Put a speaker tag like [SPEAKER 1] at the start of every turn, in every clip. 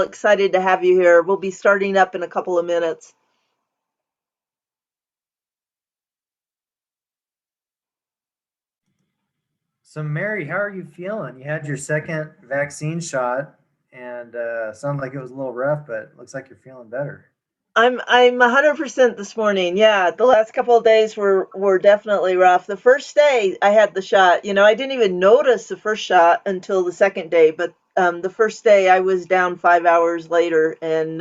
[SPEAKER 1] excited to have you here. We'll be starting up in a couple of minutes.
[SPEAKER 2] So Mary, how are you feeling? You had your second vaccine shot and sounded like it was a little rough, but it looks like you're feeling better.
[SPEAKER 1] I'm 100% this morning. Yeah, the last couple of days were definitely rough. The first day I had the shot, I didn't even notice the first shot until the second day, but the first day I was down 5 hours later and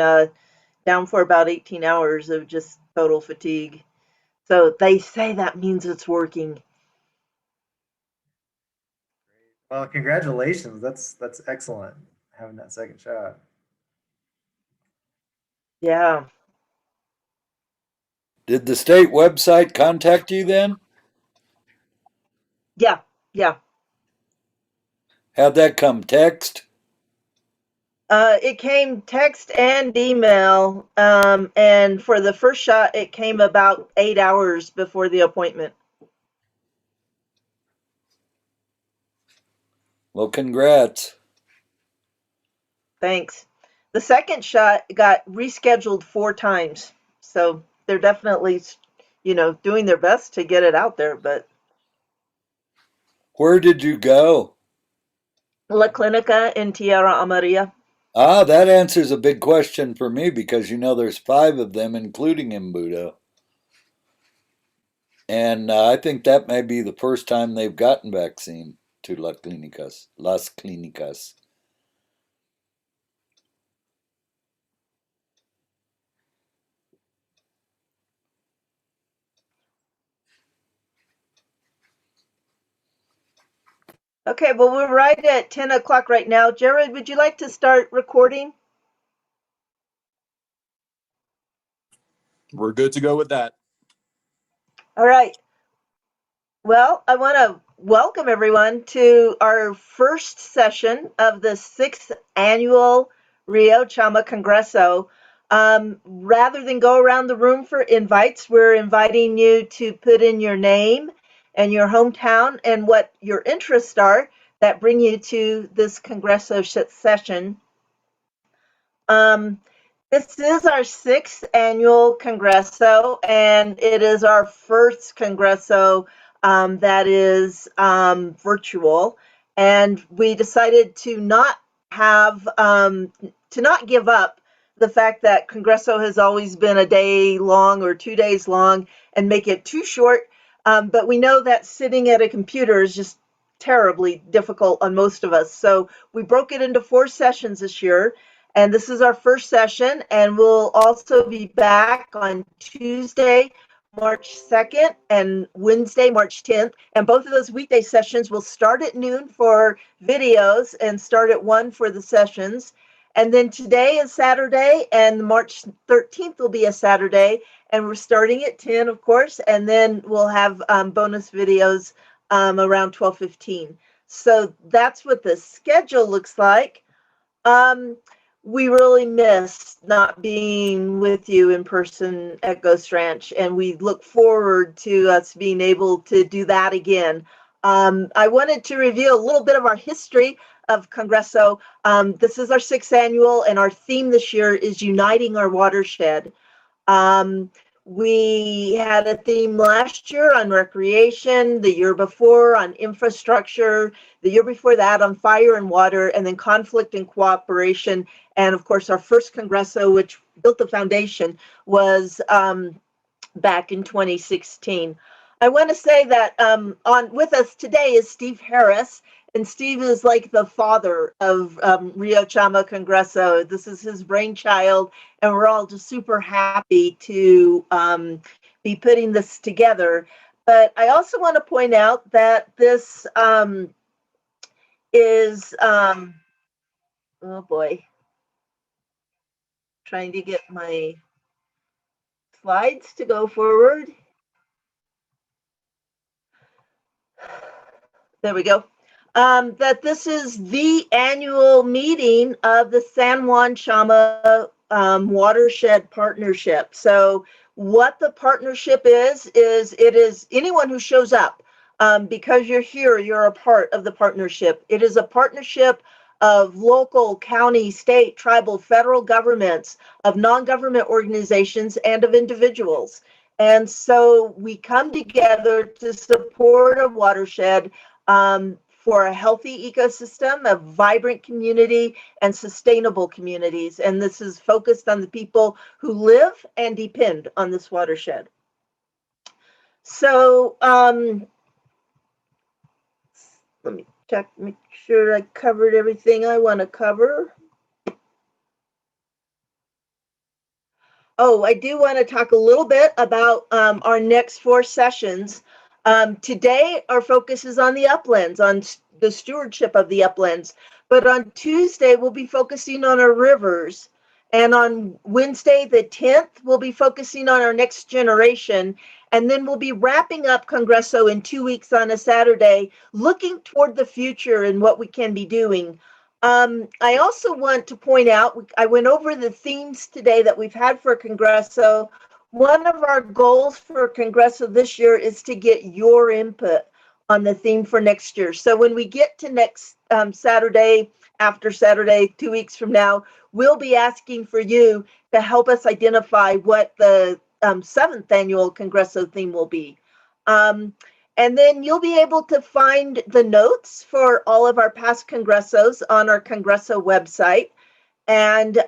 [SPEAKER 1] down for about 18 hours of just total fatigue. So they say that means it's working.
[SPEAKER 2] Well, congratulations. That's excellent having that second shot.
[SPEAKER 1] Yeah.
[SPEAKER 3] Did the state website contact you then?
[SPEAKER 1] Yeah. Yeah.
[SPEAKER 3] How'd that come? Text?
[SPEAKER 1] It came text and email. And for the first shot, it came about 8 hours before the appointment.
[SPEAKER 3] Well, congrats.
[SPEAKER 1] Thanks. The second shot got rescheduled 4 times. So they're definitely, doing their best to get it out there. But
[SPEAKER 3] Where did you go?
[SPEAKER 1] La Clinica in Tierra Amarilla.
[SPEAKER 3] Ah, that answers a big question for me because there's 5 of them, including Embudo. And I think that may be the first time they've gotten vaccine to Las Clínicas.
[SPEAKER 1] Okay, well, we're right at 10 o'clock right now. Jared, would you like to start recording?
[SPEAKER 4] We're good to go with that.
[SPEAKER 1] All right. Well, I want to welcome everyone to our first session of the 6th annual Rio Chama Congreso. Rather than go around the room for invites, we're inviting you to put in your name and your hometown and what your interests are that bring you to this Congreso session. This is our 6th annual Congreso, and it is our first Congreso that is virtual. And we decided to not give up the fact that Congreso has always been a day long or 2 days long and make it too short. But we know that sitting at a computer is just terribly difficult on most of us. So we broke it into 4 sessions this year. And this is our first session, and we'll also be back on Tuesday, March 2nd, and Wednesday, March 10th. And both of those weekday sessions will start at noon for videos and start at 1 for the sessions. And then today is Saturday, and March 13th will be a Saturday, and we're starting at 10, of course, and then we'll have bonus videos around 12:15. So that's what the schedule looks like. We really miss not being with you in person at Ghost Ranch, and we look forward to us being able to do that again. I wanted to review a little bit of our history of Congreso. This is our 6th annual, and our theme this year is Uniting Our Watershed. We had a theme last year on recreation, the year before on infrastructure, the year before that on fire and water, and then conflict and cooperation. And of course, our first Congreso, which built the foundation, was back in 2016. I want to say that on with us today is Steve Harris, and Steve is like the father of Rio Chama Congreso. This is his brainchild, and we're all just super happy to be putting this together. But I also want to point out that this is, oh boy, trying to get my slides to go forward. There we go. That this is the annual meeting of the San Juan Chama Watershed Partnership. So what the partnership is it is anyone who shows up because you're here, you're a part of the partnership. It is a partnership of local, county, state, tribal, federal governments, of non-government organizations, and of individuals. And so we come together to support a watershed for a healthy ecosystem, a vibrant community, and sustainable communities. And this is focused on the people who live and depend on this watershed. So let me check, make sure I covered everything I want to cover. Oh, I do want to talk a little bit about our next 4 sessions. Today, our focus is on the uplands, on the stewardship of the uplands. But on Tuesday, we'll be focusing on our rivers. And on Wednesday, the 10th, we'll be focusing on our next generation. And then we'll be wrapping up Congreso in 2 weeks on a Saturday, looking toward the future and what we can be doing. I also want to point out, I went over the themes today that we've had for Congreso. One of our goals for Congreso this year is to get your input on the theme for next year. So when we get to next Saturday, after Saturday, 2 weeks from now, we'll be asking for you to help us identify what the 7th annual Congreso theme will be. And then you'll be able to find the notes for all of our past Congresos on our Congreso website. And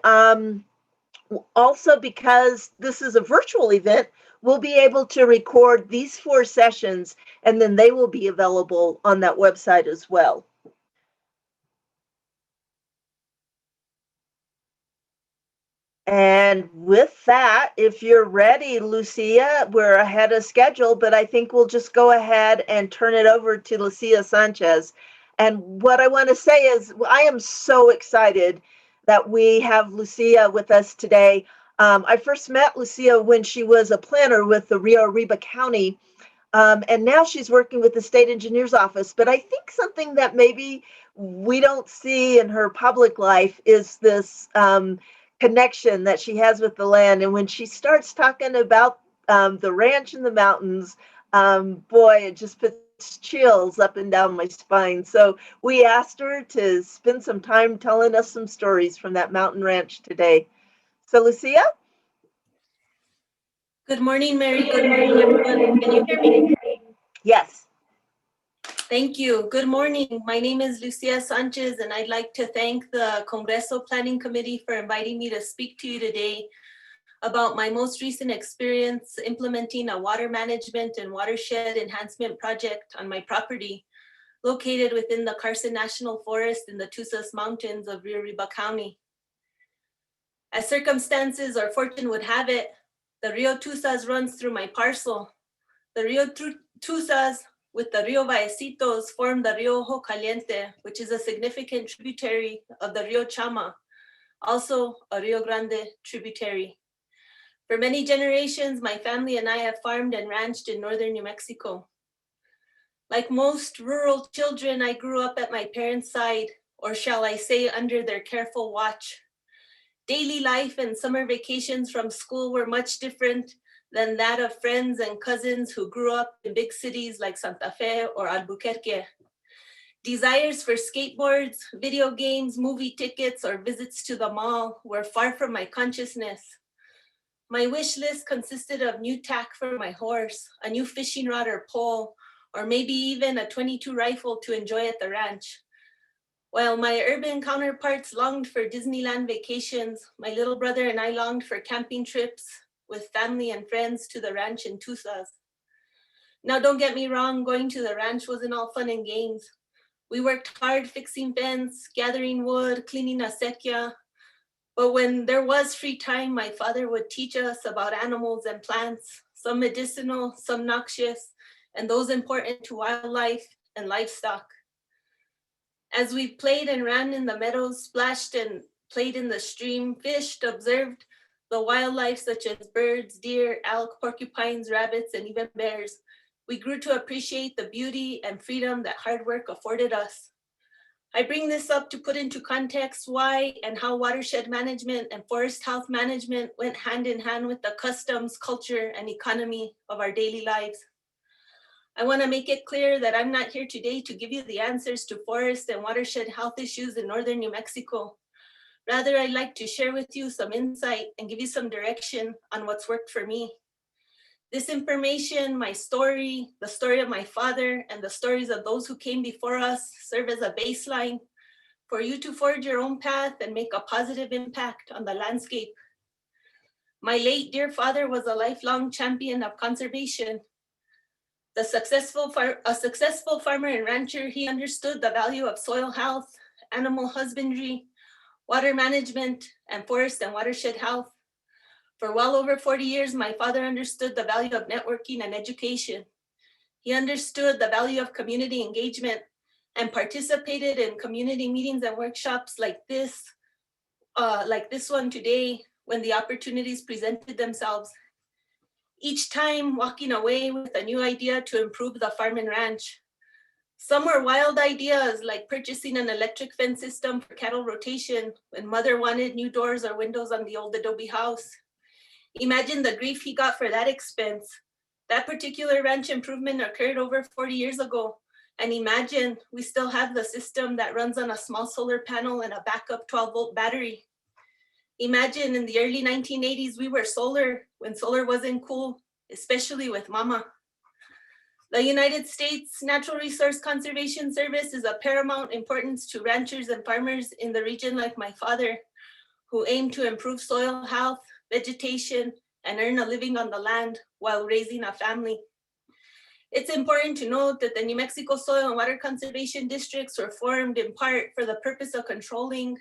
[SPEAKER 1] also, because this is a virtual event, we'll be able to record these 4 sessions, and then they will be available on that website as well. And with that, if you're ready, Lucia, we're ahead of schedule, but I think we'll just go ahead and turn it over to Lucia Sanchez. And what I want to say is I am so excited that we have Lucia with us today. I first met Lucia when she was a planner with the Rio County, and now she's working with the state engineer's office. But I think something that maybe we don't see in her public life is this connection that she has with the land. And when she starts talking about the ranch in the mountains, boy, it just puts chills up and down my spine. So we asked her to spend some time telling us some stories from that mountain ranch today. So Lucia?
[SPEAKER 4] Good morning, Mary. Good morning, everyone. Can you hear me?
[SPEAKER 1] Yes.
[SPEAKER 4] Thank you. Good morning. My name is Lucia Sanchez, and I'd like to thank the Congreso Planning Committee for inviting me to speak to you today about my most recent experience implementing a water management and watershed enhancement project on my property located within the Carson National Forest in the Tusas Mountains of Rio County. As circumstances or fortune would have it, the Rio Tusas runs through my parcel. The Rio Tusas with the Rio Vallecitos form the Rio Ojo Caliente, which is a significant tributary of the Rio Chama, also a Rio Grande tributary. For many generations, my family and I have farmed and ranched in northern New Mexico. Like most rural children, I grew up at my parents' side, or shall I say, under their careful watch. Daily life and summer vacations from school were much different than that of friends and cousins who grew up in big cities like Santa Fe or Albuquerque. Desires for skateboards, video games, movie tickets, or visits to the mall were far from my consciousness. My wish list consisted of new tack for my horse, a new fishing rod or pole, or maybe even a .22 rifle to enjoy at the ranch. While my urban counterparts longed for Disneyland vacations, my little brother and I longed for camping trips with family and friends to the ranch in Tusas. Now, don't get me wrong, going to the ranch wasn't all fun and games. We worked hard fixing fence, gathering wood, cleaning acequia. But when there was free time, my father would teach us about animals and plants, some medicinal, some noxious, and those important to wildlife and livestock. As we played and ran in the meadows, splashed and played in the stream, fished, observed the wildlife such as birds, deer, elk, porcupines, rabbits, and even bears, we grew to appreciate the beauty and freedom that hard work afforded us. I bring this up to put into context why and how watershed management and forest health management went hand in hand with the customs, culture, and economy of our daily lives. I want to make it clear that I'm not here today to give you the answers to forest and watershed health issues in northern New Mexico. Rather, I'd like to share with you some insight and give you some direction on what's worked for me. This information, my story, the story of my father, and the stories of those who came before us serve as a baseline for you to forge your own path and make a positive impact on the landscape. My late dear father was a lifelong champion of conservation. A successful farmer and rancher, he understood the value of soil health, animal husbandry, water management, and forest and watershed health. For well over 40 years, my father understood the value of networking and education. He understood the value of community engagement and participated in community meetings and workshops like this one today when the opportunities presented themselves. Each time walking away with a new idea to improve the farm and ranch. Some were wild ideas like purchasing an electric fence system for cattle rotation when mother wanted new doors or windows on the old adobe house. Imagine the grief he got for that expense. That particular ranch improvement occurred over 40 years ago. And imagine we still have the system that runs on a small solar panel and a backup 12-volt battery. Imagine in the early 1980s, we were solar when solar wasn't cool, especially with mama. The United States Natural Resource Conservation Service is of paramount importance to ranchers and farmers in the region like my father, who aim to improve soil health, vegetation, and earn a living on the land while raising a family. It's important to note that the New Mexico Soil and Water Conservation Districts were formed in part for the purpose of controlling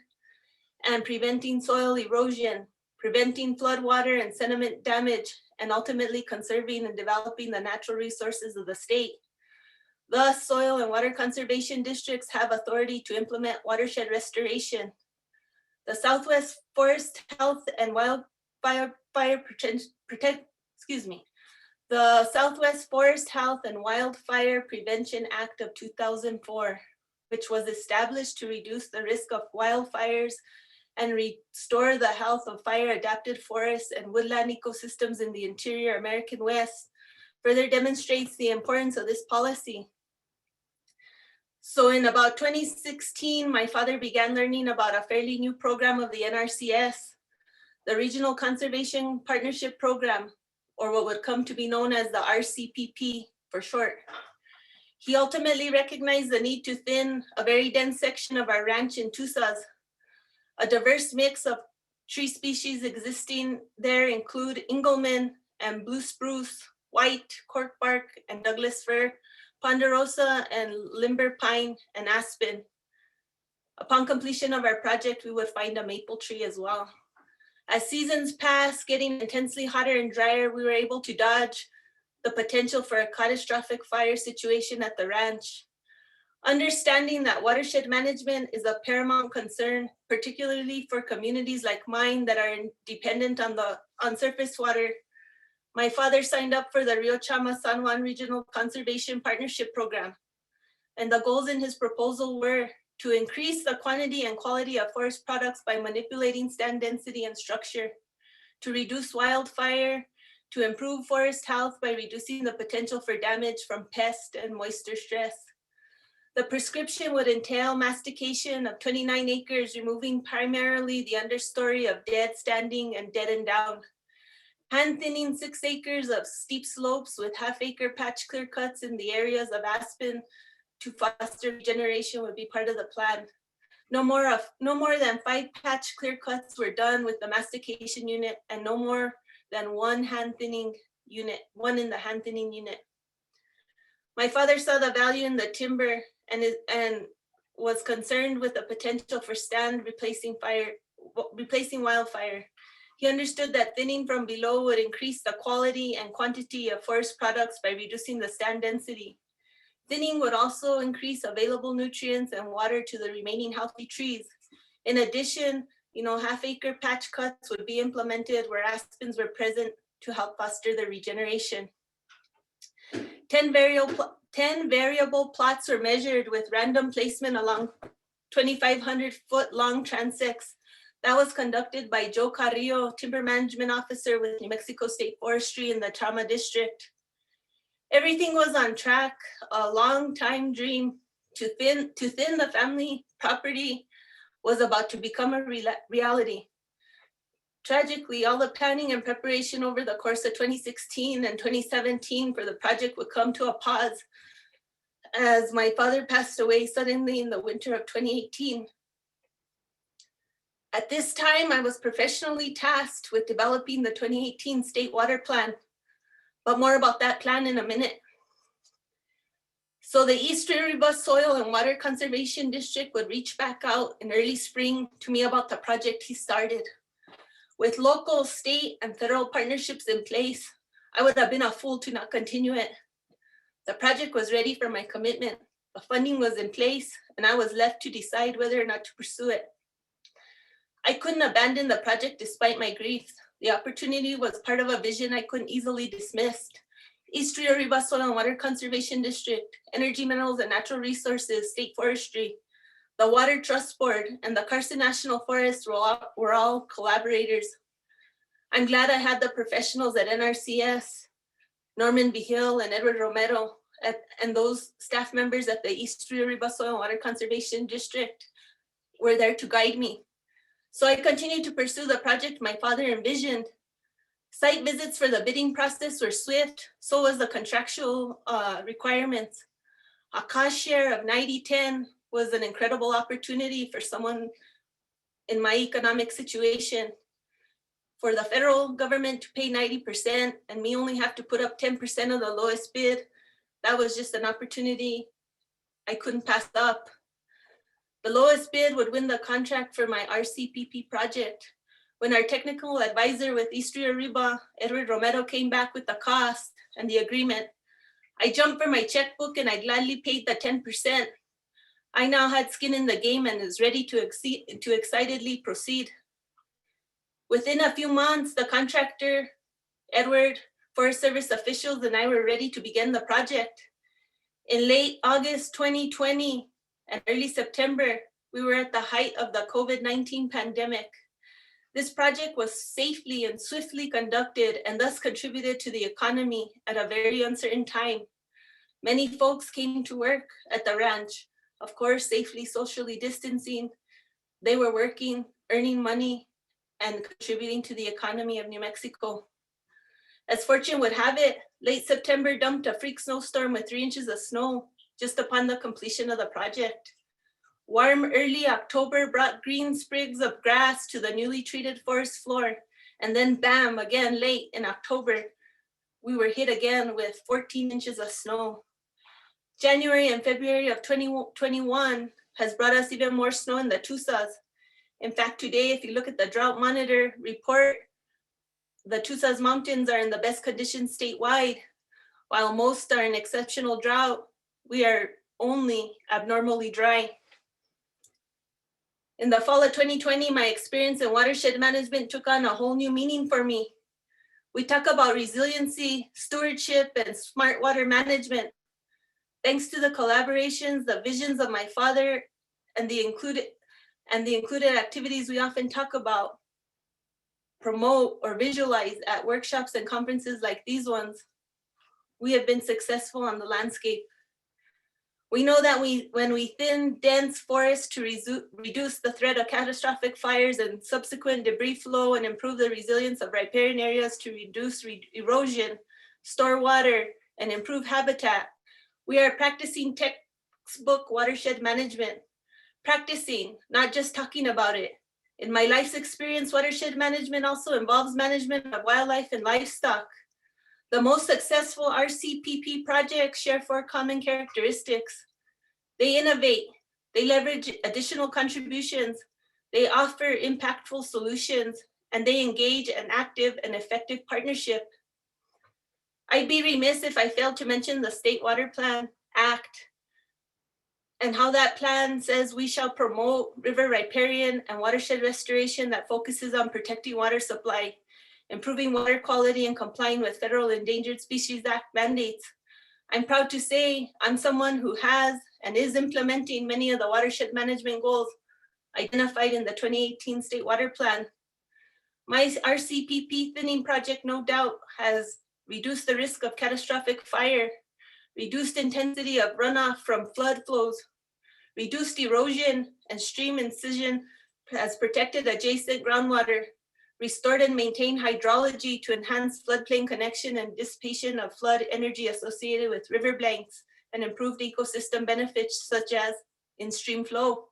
[SPEAKER 4] and preventing soil erosion, preventing floodwater and sediment damage, and ultimately conserving and developing the natural resources of the state. Thus, soil and water conservation districts have authority to implement watershed restoration. The Southwest Forest Health and The Southwest Forest Health and Wildfire Prevention Act of 2004, which was established to reduce the risk of wildfires and restore the health of fire-adapted forests and woodland ecosystems in the interior American West, further demonstrates the importance of this policy. So in about 2016, my father began learning about a fairly new program of the NRCS, the Regional Conservation Partnership Program, or what would come to be known as the RCPP for short. He ultimately recognized the need to thin a very dense section of our ranch in Tusas. A diverse mix of tree species existing there include Engelmann and blue spruce, white, corkbark, and Douglas fir, ponderosa and limber pine, and aspen. Upon completion of our project, we would find a maple tree as well. As seasons passed, getting intensely hotter and drier, we were able to dodge the potential for a catastrophic fire situation at the ranch. Understanding that watershed management is of paramount concern, particularly for communities like mine that are dependent on surface water, my father signed up for the Rio Chama San Juan Regional Conservation Partnership Program. And the goals in his proposal were to increase the quantity and quality of forest products by manipulating stand density and structure, to reduce wildfire, to improve forest health by reducing the potential for damage from pest and moisture stress. The prescription would entail mastication of 29 acres, removing primarily the understory of dead standing and deadened down. Hand thinning 6 acres of steep slopes with half-acre patch clear cuts in the areas of aspen to foster regeneration would be part of the plan. No more than 5 patch clear cuts were done with the mastication unit, and no more than one in the hand thinning unit. My father saw the value in the timber and was concerned with the potential for stand replacing wildfire. He understood that thinning from below would increase the quality and quantity of forest products by reducing the stand density. Thinning would also increase available nutrients and water to the remaining healthy trees. In addition, half-acre patch cuts would be implemented where aspens were present to help foster the regeneration. 10 variable plots were measured with random placement along 2,500-foot long transects. That was conducted by Joe Carrillo, Timber Management Officer with New Mexico State Forestry in the Chama District. Everything was on track, a long time dream to thin the family property was about to become a reality. Tragically, all the planning and preparation over the course of 2016 and 2017 for the project would come to a pause as my father passed away suddenly in the winter of 2018. At this time, I was professionally tasked with developing the 2018 State Water Plan, but more about that plan in a minute. So the East Rio Chama Soil and Water Conservation District would reach back out in early spring to me about the project he started. With local, state, and federal partnerships in place, I would have been a fool to not continue it. The project was ready for my commitment. The funding was in place, and I was left to decide whether or not to pursue it. I couldn't abandon the project despite my grief. The opportunity was part of a vision I couldn't easily dismiss. East Rio Chama Soil and Water Conservation District, Energy, Minerals, and Natural Resources, State Forestry, the Water Trust Board, and the Carson National Forest were all collaborators. I'm glad I had the professionals at NRCS, Norman Vigil and Edward Romero, and those staff members at the East Rio Chama Soil and Water Conservation District were there to guide me. So I continued to pursue the project my father envisioned. Site visits for the bidding process were swift, so was the contractual requirements. A cost share of 90-10 was an incredible opportunity for someone in my economic situation. For the federal government to pay 90% and me only have to put up 10% of the lowest bid, that was just an opportunity I couldn't pass up. The lowest bid would win the contract for my RCPP project. When our technical advisor with East Rio Chama, Edward Romero, came back with the cost and the agreement, I jumped for my checkbook and I gladly paid the 10%. I now had skin in the game and was ready to excitedly proceed. Within a few months, the contractor, Edward, Forest Service officials, and I were ready to begin the project. In late August 2020 and early September, we were at the height of the COVID-19 pandemic. This project was safely and swiftly conducted and thus contributed to the economy at a very uncertain time. Many folks came to work at the ranch, of course, safely socially distancing. They were working, earning money, and contributing to the economy of New Mexico. As fortune would have it, late September dumped a freak snowstorm with 3 inches of snow just upon the completion of the project. Warm early October brought green sprigs of grass to the newly treated forest floor, and then bam, again late in October, we were hit again with 14 inches of snow. January and February of 2021 has brought us even more snow in the Tusas. In fact, today, if you look at the drought monitor report, the Tusas Mountains are in the best conditions statewide. While most are in exceptional drought, we are only abnormally dry. In the fall of 2020, my experience in watershed management took on a whole new meaning for me. We talk about resiliency, stewardship, and smart water management. Thanks to the collaborations, the visions of my father, and the included activities we often talk about, promote, or visualize at workshops and conferences like these ones, we have been successful on the landscape. We know that when we thin dense forests to reduce the threat of catastrophic fires and subsequent debris flow and improve the resilience of riparian areas to reduce erosion, store water, and improve habitat, we are practicing textbook watershed management. Practicing, not just talking about it. In my life's experience, watershed management also involves management of wildlife and livestock. The most successful RCPP projects share 4 common characteristics. They innovate, they leverage additional contributions, they offer impactful solutions, and they engage an active and effective partnership. I'd be remiss if I failed to mention the State Water Plan Act and how that plan says we shall promote river riparian and watershed restoration that focuses on protecting water supply, improving water quality, and complying with Federal Endangered Species Act mandates. I'm proud to say I'm someone who has and is implementing many of the watershed management goals identified in the 2018 State Water Plan. My RCPP thinning project, no doubt, has reduced the risk of catastrophic fire reduced intensity of runoff from flood flows, reduced erosion and stream incision has protected adjacent groundwater, restored and maintained hydrology to enhance floodplain connection and dissipation of flood energy associated with river banks, and improved ecosystem benefits such as in-stream flow.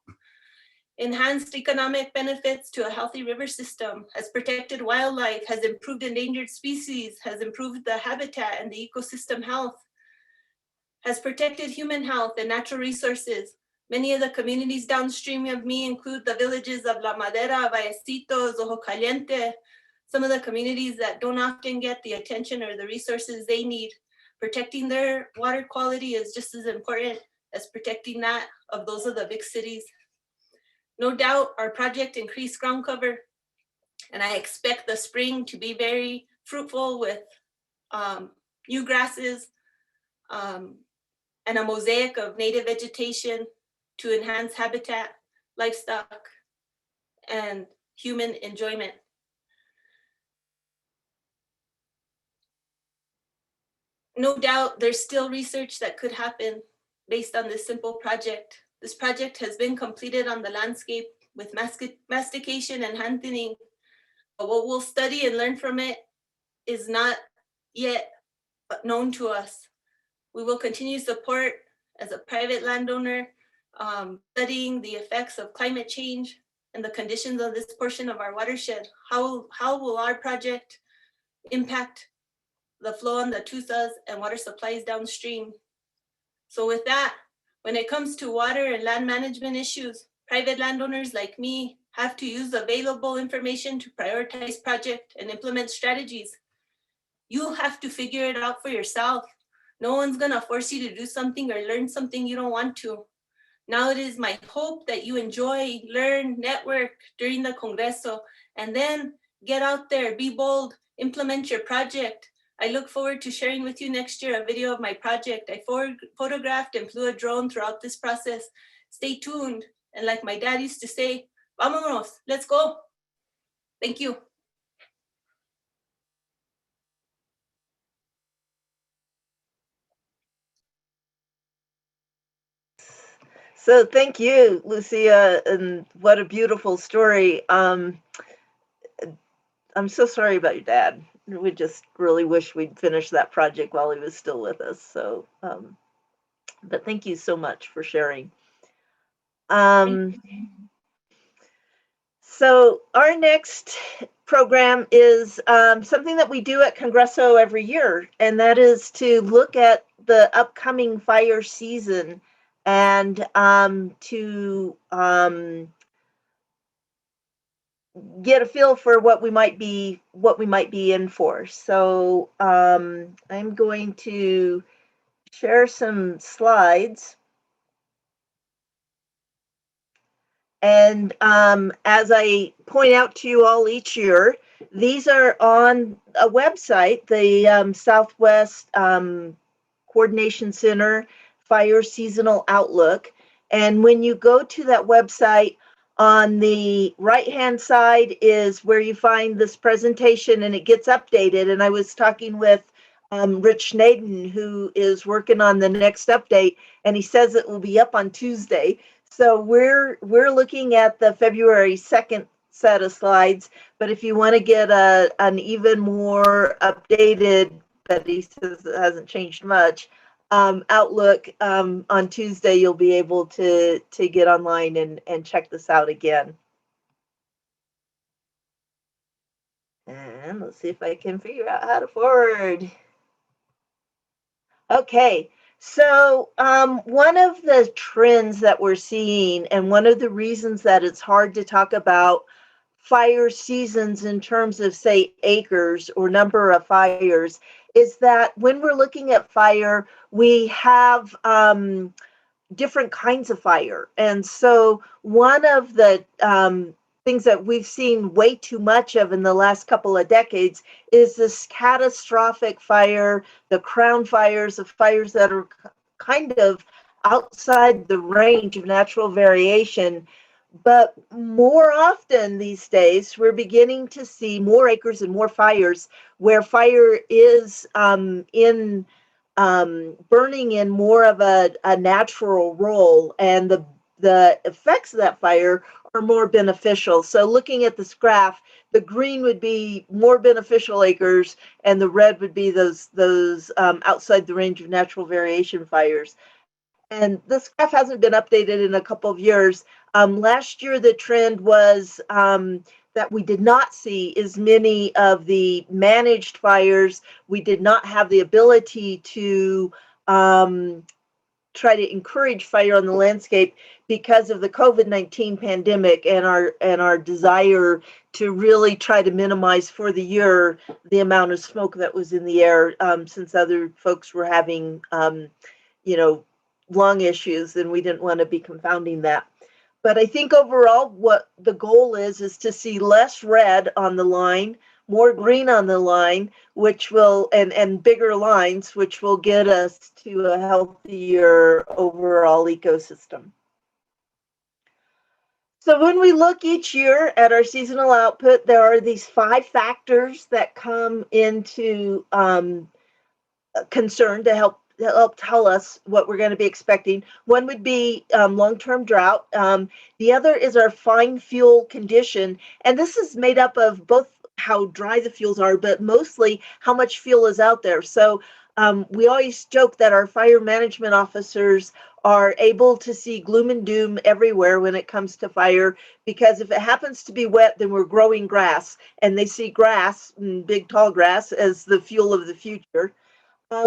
[SPEAKER 4] Enhanced economic benefits to a healthy river system, has protected wildlife, has improved endangered species, has improved the habitat and the ecosystem health, has protected human health and natural resources. Many of the communities downstream of me include the villages of La Madera, Vallecitos, Ojo Caliente, some of the communities that don't often get the attention or the resources they need. Protecting their water quality is just as important as protecting that of those of the big cities. No doubt our project increased ground cover, and I expect the spring to be very fruitful with new grasses and a mosaic of native vegetation to enhance habitat, livestock, and human enjoyment. No doubt there's still research that could happen based on this simple project. This project has been completed on the landscape with mastication and hand thinning, but what we'll study and learn from it is not yet known to us. We will continue support as a private landowner, studying the effects of climate change and the conditions of this portion of our watershed. How will our project impact the flow on the Tuzas and water supplies downstream? So with that, when it comes to water and land management issues, private landowners like me have to use available information to prioritize project and implement strategies. You have to figure it out for yourself. No one's gonna force you to do something or learn something you don't want to. Now it is my hope that you enjoy, learn, network during the Congreso, and then get out there, be bold, implement your project. I look forward to sharing with you next year a video of my project. I photographed and flew a drone throughout this process. Stay tuned. And like my dad used to say, vámonos, let's go. Thank you.
[SPEAKER 1] So thank you, Lucia, and what a beautiful story. I'm so sorry about your dad. We just really wish we'd finished that project while he was still with us. So, but thank you so much for sharing. So our next program is something that we do at Congreso every year, and that is to look at the upcoming fire season and to get a feel for what we might be in for. So I'm going to share some slides. And as I point out to you all each year, these are on a website, the Southwest Coordination Center Fire Seasonal Outlook. And when you go to that website, on the right-hand side is where you find this presentation, and it gets updated. And I was talking with Rich Naden, who is working on the next update, and he says it will be up on Tuesday. So we're looking at the February 2nd set of slides, but if you want to get an even more updated, but he says it hasn't changed much, outlook on Tuesday, you'll be able to get online and check this out again. And let's see if I can figure out how to forward. Okay. So one of the trends that we're seeing, and one of the reasons that it's hard to talk about fire seasons in terms of, say, acres or number of fires, is that when we're looking at fire, we have different kinds of fire. And so one of the things that we've seen way too much of in the last couple of decades is this catastrophic fire, the crown fires, the fires that are kind of outside the range of natural variation. But more often these days, we're beginning to see more acres and more fires where fire is in burning in more of a natural role, and the effects of that fire are more beneficial. So looking at this graph, the green would be more beneficial acres, and the red would be those outside the range of natural variation fires. And this graph hasn't been updated in a couple of years. Last year, the trend was that we did not see as many of the managed fires. We did not have the ability to try to encourage fire on the landscape because of the COVID-19 pandemic and our desire to really try to minimize for the year the amount of smoke that was in the air, since other folks were having you know, lung issues, and we didn't want to be confounding that. But I think overall, what the goal is to see less red on the line, more green on the line, which will, and bigger lines, which will get us to a healthier overall ecosystem. So when we look each year at our seasonal output, there are these 5 factors that come into concern to help tell us what we're going to be expecting. One would be long-term drought. The other is our fine fuel condition, and this is made up of both how dry the fuels are, but mostly how much fuel is out there. So we always joke that our fire management officers are able to see gloom and doom everywhere when it comes to fire, because if it happens to be wet, then we're growing grass, and they see grass, big tall grass, as the fuel of the future.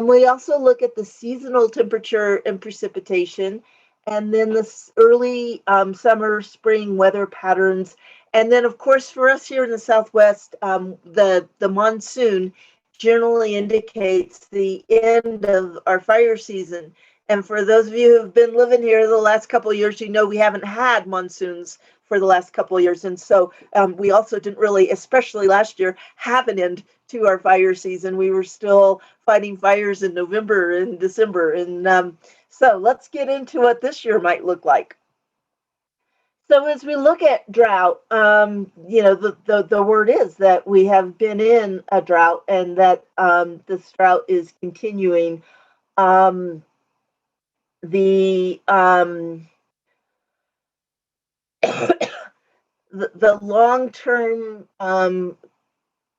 [SPEAKER 1] We also look at the seasonal temperature and precipitation, and then the early summer, spring weather patterns. And then, of course, for us here in the Southwest, the monsoon generally indicates the end of our fire season. And for those of you who have been living here the last couple of years, you know we haven't had monsoons for the last couple of years. And so we also didn't really, especially last year, have an end to our fire season. We were still fighting fires in November and December. And so let's get into what this year might look like. So as we look at drought, you know, the word is that we have been in a drought, and that this drought is continuing. The the long-term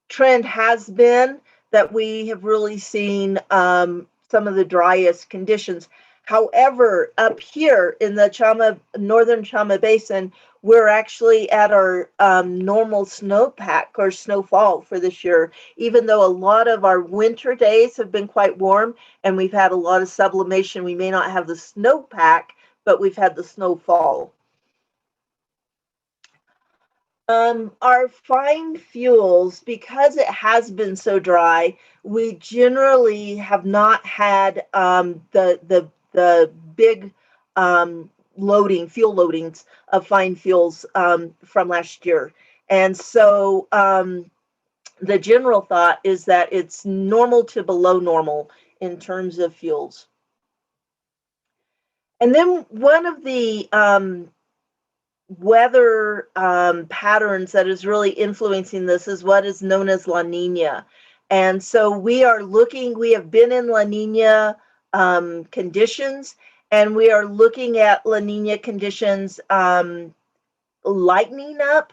[SPEAKER 1] trend has been that we have really seen some of the driest conditions. However, up here in the northern Chama Basin, we're actually at our normal snowpack or snowfall for this year, even though a lot of our winter days have been quite warm and we've had a lot of sublimation. We may not have the snowpack, but we've had the snowfall. Our fine fuels, because it has been so dry, we generally have not had the big fuel loadings of fine fuels from last year. And so the general thought is that it's normal to below normal in terms of fuels. And then one of the weather patterns that is really influencing this is what is known as La Nina. And so we have been in La Nina conditions, and we are looking at La Nina conditions lightening up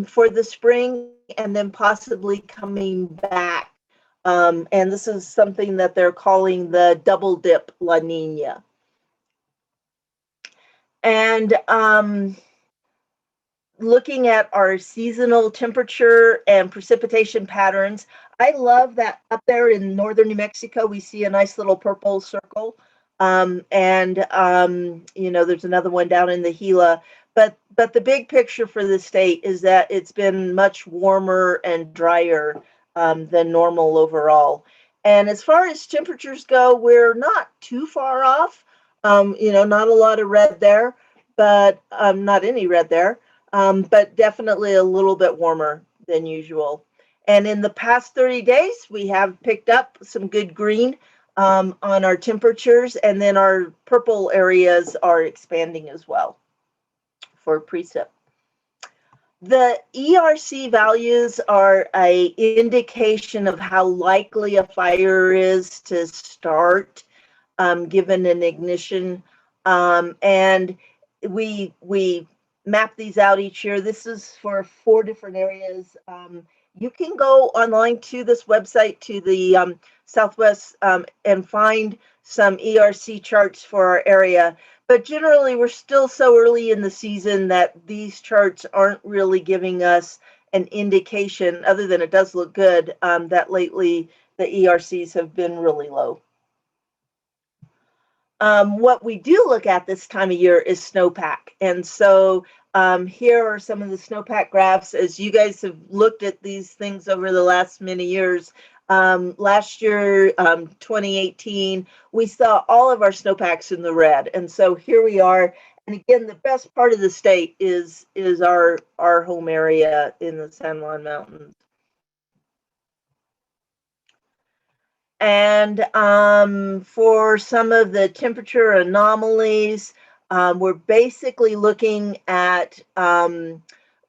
[SPEAKER 1] for the spring and then possibly coming back. And this is something that they're calling the double dip La Nina. And looking at our seasonal temperature and precipitation patterns, I love that up there in northern New Mexico, we see a nice little purple circle. You know, there's another one down in the Gila. But the big picture for the state is that it's been much warmer and drier than normal overall. And as far as temperatures go, we're not too far off. You know, not a lot of red there, but not any red there, but definitely a little bit warmer than usual. And in the past 30 days, we have picked up some good green on our temperatures, and then our purple areas are expanding as well for precip. The ERC values are a indication of how likely a fire is to start, given an ignition. And we map these out each year. This is for 4 different areas. You can go online to this website, to the Southwest, and find some ERC charts for our area. But generally, we're still so early in the season that these charts aren't really giving us an indication, other than it does look good, that lately the ERCs have been really low. What we do look at this time of year is snowpack. And so here are some of the snowpack graphs as you guys have looked at these things over the last many years. Last year, 2018, we saw all of our snowpacks in the red. And so here we are. And again, the best part of the state is our home area in the San Juan Mountains. And for some of the temperature anomalies, we're basically looking at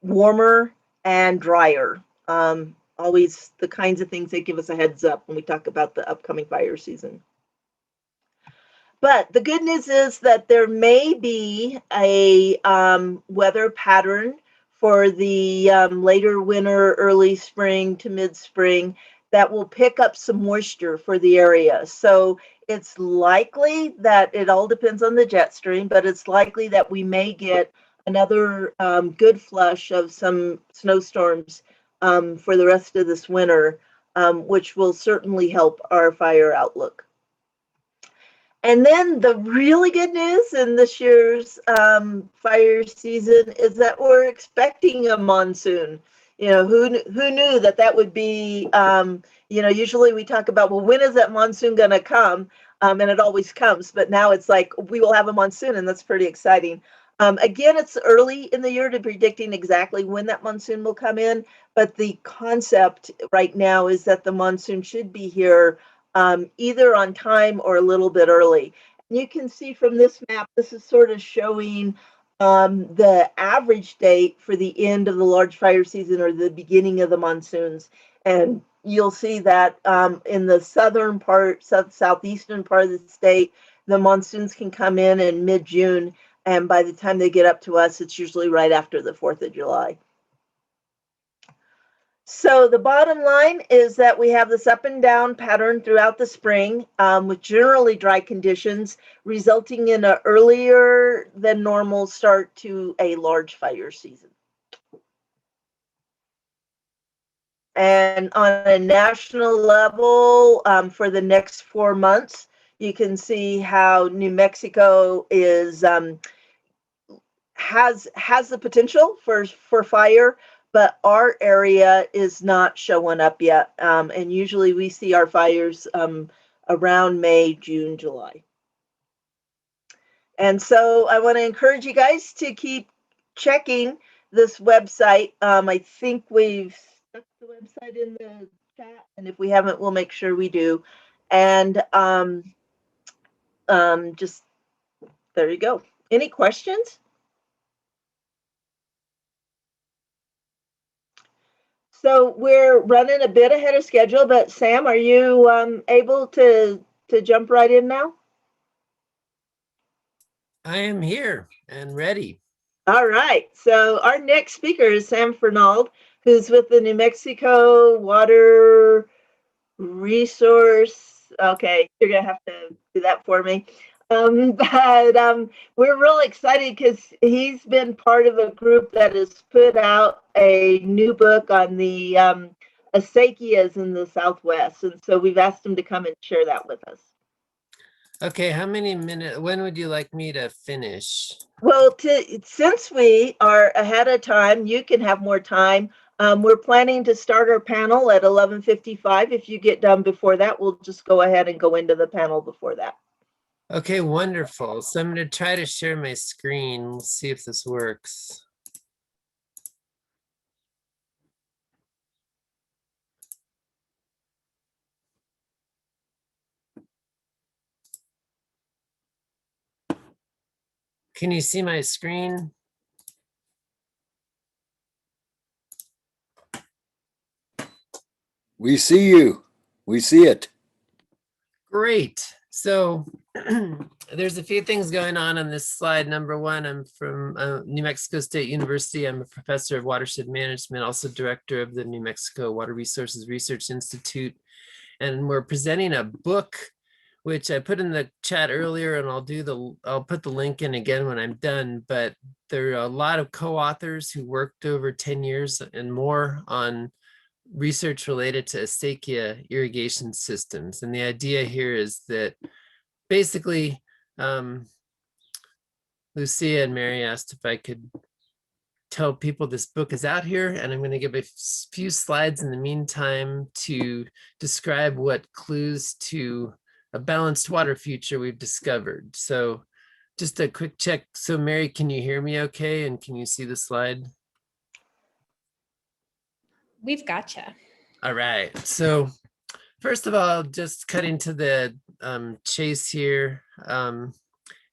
[SPEAKER 1] warmer and drier. Always the kinds of things that give us a heads up when we talk about the upcoming fire season. But the good news is that there may be a weather pattern for the later winter, early spring to mid-spring that will pick up some moisture for the area. So it's likely that it all depends on the jet stream, but it's likely that we may get another good flush of some snowstorms for the rest of this winter, which will certainly help our fire outlook. And then the really good news in this year's fire season is that we're expecting a monsoon. You know, who knew that that would be, you know, usually we talk about, well, when is that monsoon going to come? And it always comes. But now it's like we will have a monsoon, and that's pretty exciting. Again, it's early in the year to predicting exactly when that monsoon will come in. But the concept right now is that the monsoon should be here either on time or a little bit early. And you can see from this map, this is sort of showing the average date for the end of the large fire season or the beginning of the monsoons. And you'll see that in the southern part, southeastern part of the state, the monsoons can come in mid-June. And by the time they get up to us, it's usually right after the 4th of July. So the bottom line is that we have this up and down pattern throughout the spring with generally dry conditions, resulting in an earlier than normal start to a large fire season. And on a national level, for the next 4 months, you can see how New Mexico is has the potential for fire, but our area is not showing up yet. And usually we see our fires around May, June, July. And so I want to encourage you guys to keep checking this website. I think we've stuck the website in the chat, and if we haven't, we'll make sure we do. And just there you go. Any questions? So we're running a bit ahead of schedule, but Sam, are you able to jump right in now?
[SPEAKER 5] I am here and ready.
[SPEAKER 1] All right. So our next speaker is Sam Fernald, who's with the New Mexico Water Resource. Okay, you're gonna have to do that for me. But we're real excited because he's been part of a group that has put out a new book on the acequias in the Southwest. And so we've asked him to come and share that with us.
[SPEAKER 5] Okay, how many minutes, when would you like me to finish?
[SPEAKER 1] Well, since we are ahead of time, you can have more time. We're planning to start our panel at 11:55. If you get done before that, we'll just go ahead and go into the panel before that.
[SPEAKER 5] Okay, wonderful. So I'm going to try to share my screen. We'll see if this works. Can you see my screen?
[SPEAKER 3] We see you. We see it.
[SPEAKER 5] Great. So there's a few things going on this slide. Number one, I'm from New Mexico State University. I'm a professor of watershed management, also director of the New Mexico Water Resources Research Institute. And we're presenting a book, which I put in the chat earlier, and I'll put the link in again when I'm done. But there are a lot of co-authors who worked over 10 years and more on research related to acequia irrigation systems. And the idea here is that basically, Lucia and Mary asked if I could tell people this book is out here, and I'm going to give a few slides in the meantime to describe what clues to a balanced water future we've discovered. So just a quick check. So Mary, can you hear me okay? And can you see the slide?
[SPEAKER 6] We've gotcha.
[SPEAKER 5] All right. So first of all, just cutting to the chase here. And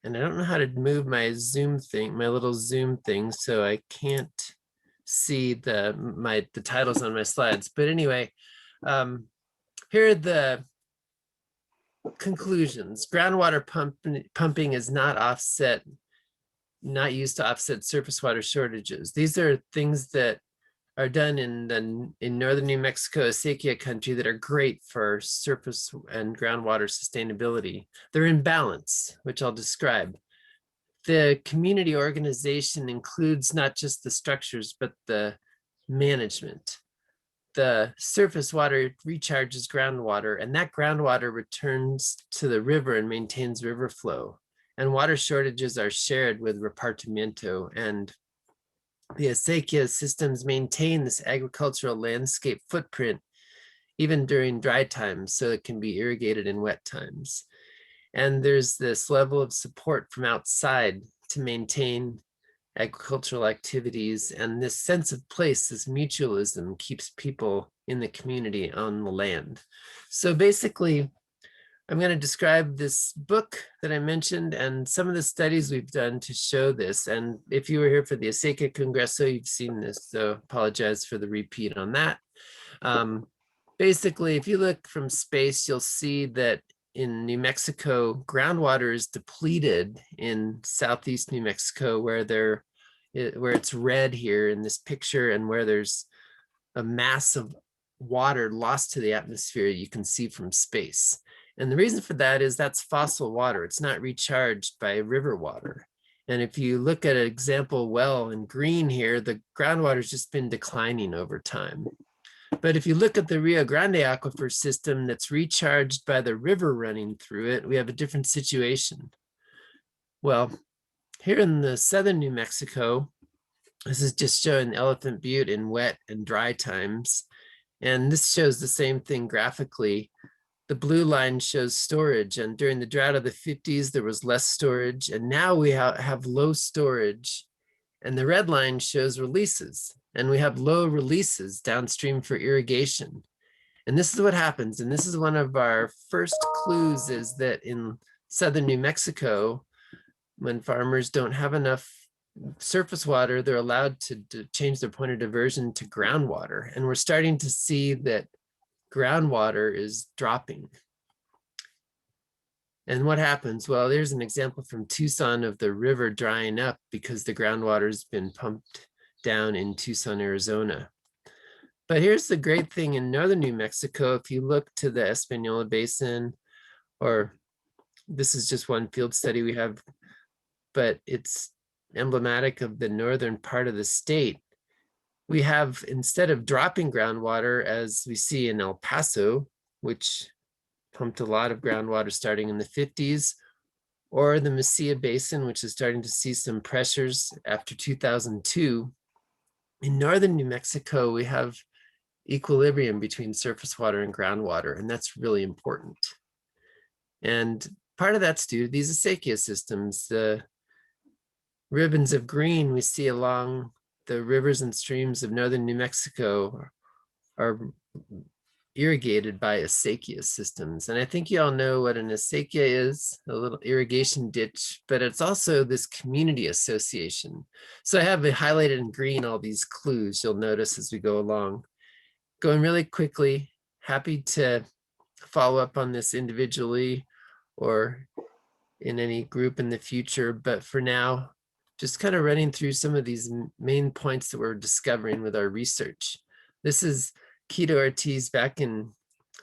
[SPEAKER 5] I don't know how to move my Zoom thing, my little Zoom thing, so I can't see the titles on my slides. But anyway, here are the conclusions. Groundwater pumping is not used to offset surface water shortages. These are things that are done in northern New Mexico, acequia country, that are great for surface and groundwater sustainability. They're in balance, which I'll describe. The community organization includes not just the structures, but the management. The surface water recharges groundwater, and that groundwater returns to the river and maintains river flow. And water shortages are shared with repartimiento, and the acequia systems maintain this agricultural landscape footprint even during dry times, so it can be irrigated in wet times. And there's this level of support from outside to maintain agricultural activities, and this sense of place, this mutualism, keeps people in the community on the land. So basically, I'm going to describe this book that I mentioned and some of the studies we've done to show this. And if you were here for the Acequia Congreso, you've seen this, so apologize for the repeat on that. Basically, if you look from space, you'll see that in New Mexico, groundwater is depleted in southeast New Mexico, where it's red here in this picture, and where there's a mass of water lost to the atmosphere you can see from space. And the reason for that is that's fossil water. It's not recharged by river water. And if you look at an example well in green here, the groundwater has just been declining over time. But if you look at the Rio Grande aquifer system that's recharged by the river running through it, we have a different situation. Well, here in the southern New Mexico, this is just showing Elephant Butte in wet and dry times. And this shows the same thing graphically. The blue line shows storage, and during the drought of the 50s, there was less storage, and now we have low storage. And the red line shows releases, and we have low releases downstream for irrigation. And this is what happens, and this is one of our first clues, is that in southern New Mexico, when farmers don't have enough surface water, they're allowed to change their point of diversion to groundwater. And we're starting to see that groundwater is dropping. And what happens? Well, there's an example from Tucson of the river drying up because the groundwater's been pumped down in Tucson, Arizona. But here's the great thing in northern New Mexico. If you look to the Espanola Basin, or this is just one field study we have, but it's emblematic of the northern part of the state. We have, instead of dropping groundwater, as we see in El Paso, which pumped a lot of groundwater starting in the 50s, or the Mesilla Basin, which is starting to see some pressures after 2002. In northern New Mexico, we have equilibrium between surface water and groundwater, and that's really important. And part of that's due to these acequia systems. The ribbons of green we see along the rivers and streams of northern New Mexico are irrigated by acequia systems. And I think you all know what an acequia is, a little irrigation ditch, but it's also this community association. So I have highlighted in green all these clues you'll notice as we go along. Going really quickly, happy to follow up on this individually or in any group in the future. But for now, just kind of running through some of these main points that we're discovering with our research. This is Keto Ortiz back in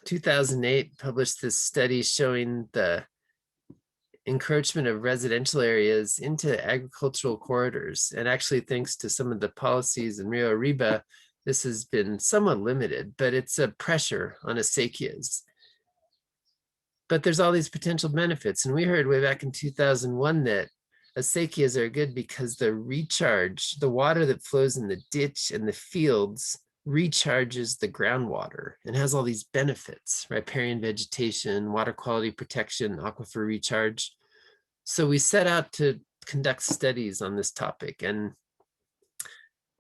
[SPEAKER 5] 2008 published this study showing the encroachment of residential areas into agricultural corridors. And actually, thanks to some of the policies in Rio Arriba, this has been somewhat limited, but it's a pressure on acequias. But there's all these potential benefits. And we heard way back in 2001 that acequias are good because the recharge, the water that flows in the ditch and the fields recharges the groundwater and has all these benefits, riparian vegetation, water quality protection, aquifer recharge. So we set out to conduct studies on this topic. And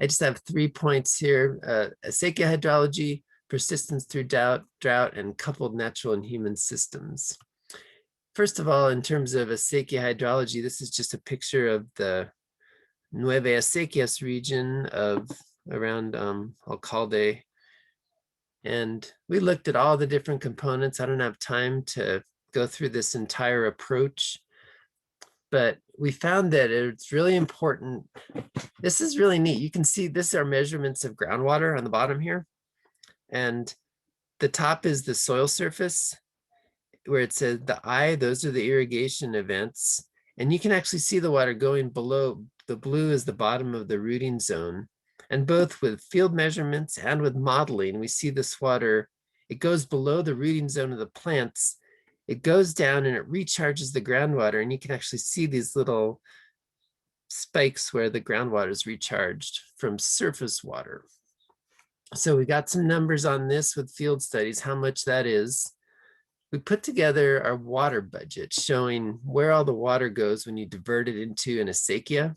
[SPEAKER 5] I just have 3 points here: acequia hydrology, persistence through drought, and coupled natural and human systems. First of all, in terms of acequia hydrology, this is just a picture of the Nueve Acequias region of around Alcalde. And we looked at all the different components. I don't have time to go through this entire approach, but we found that it's really important. This is really neat. You can see this are measurements of groundwater on the bottom here. And the top is the soil surface, where it says the I, those are the irrigation events. And you can actually see the water going below. The blue is the bottom of the rooting zone. And both with field measurements and with modeling, we see this water, it goes below the rooting zone of the plants. It goes down and it recharges the groundwater. And you can actually see these little spikes where the groundwater is recharged from surface water. So we got some numbers on this with field studies, how much that is. We put together our water budget showing where all the water goes when you divert it into an acequia.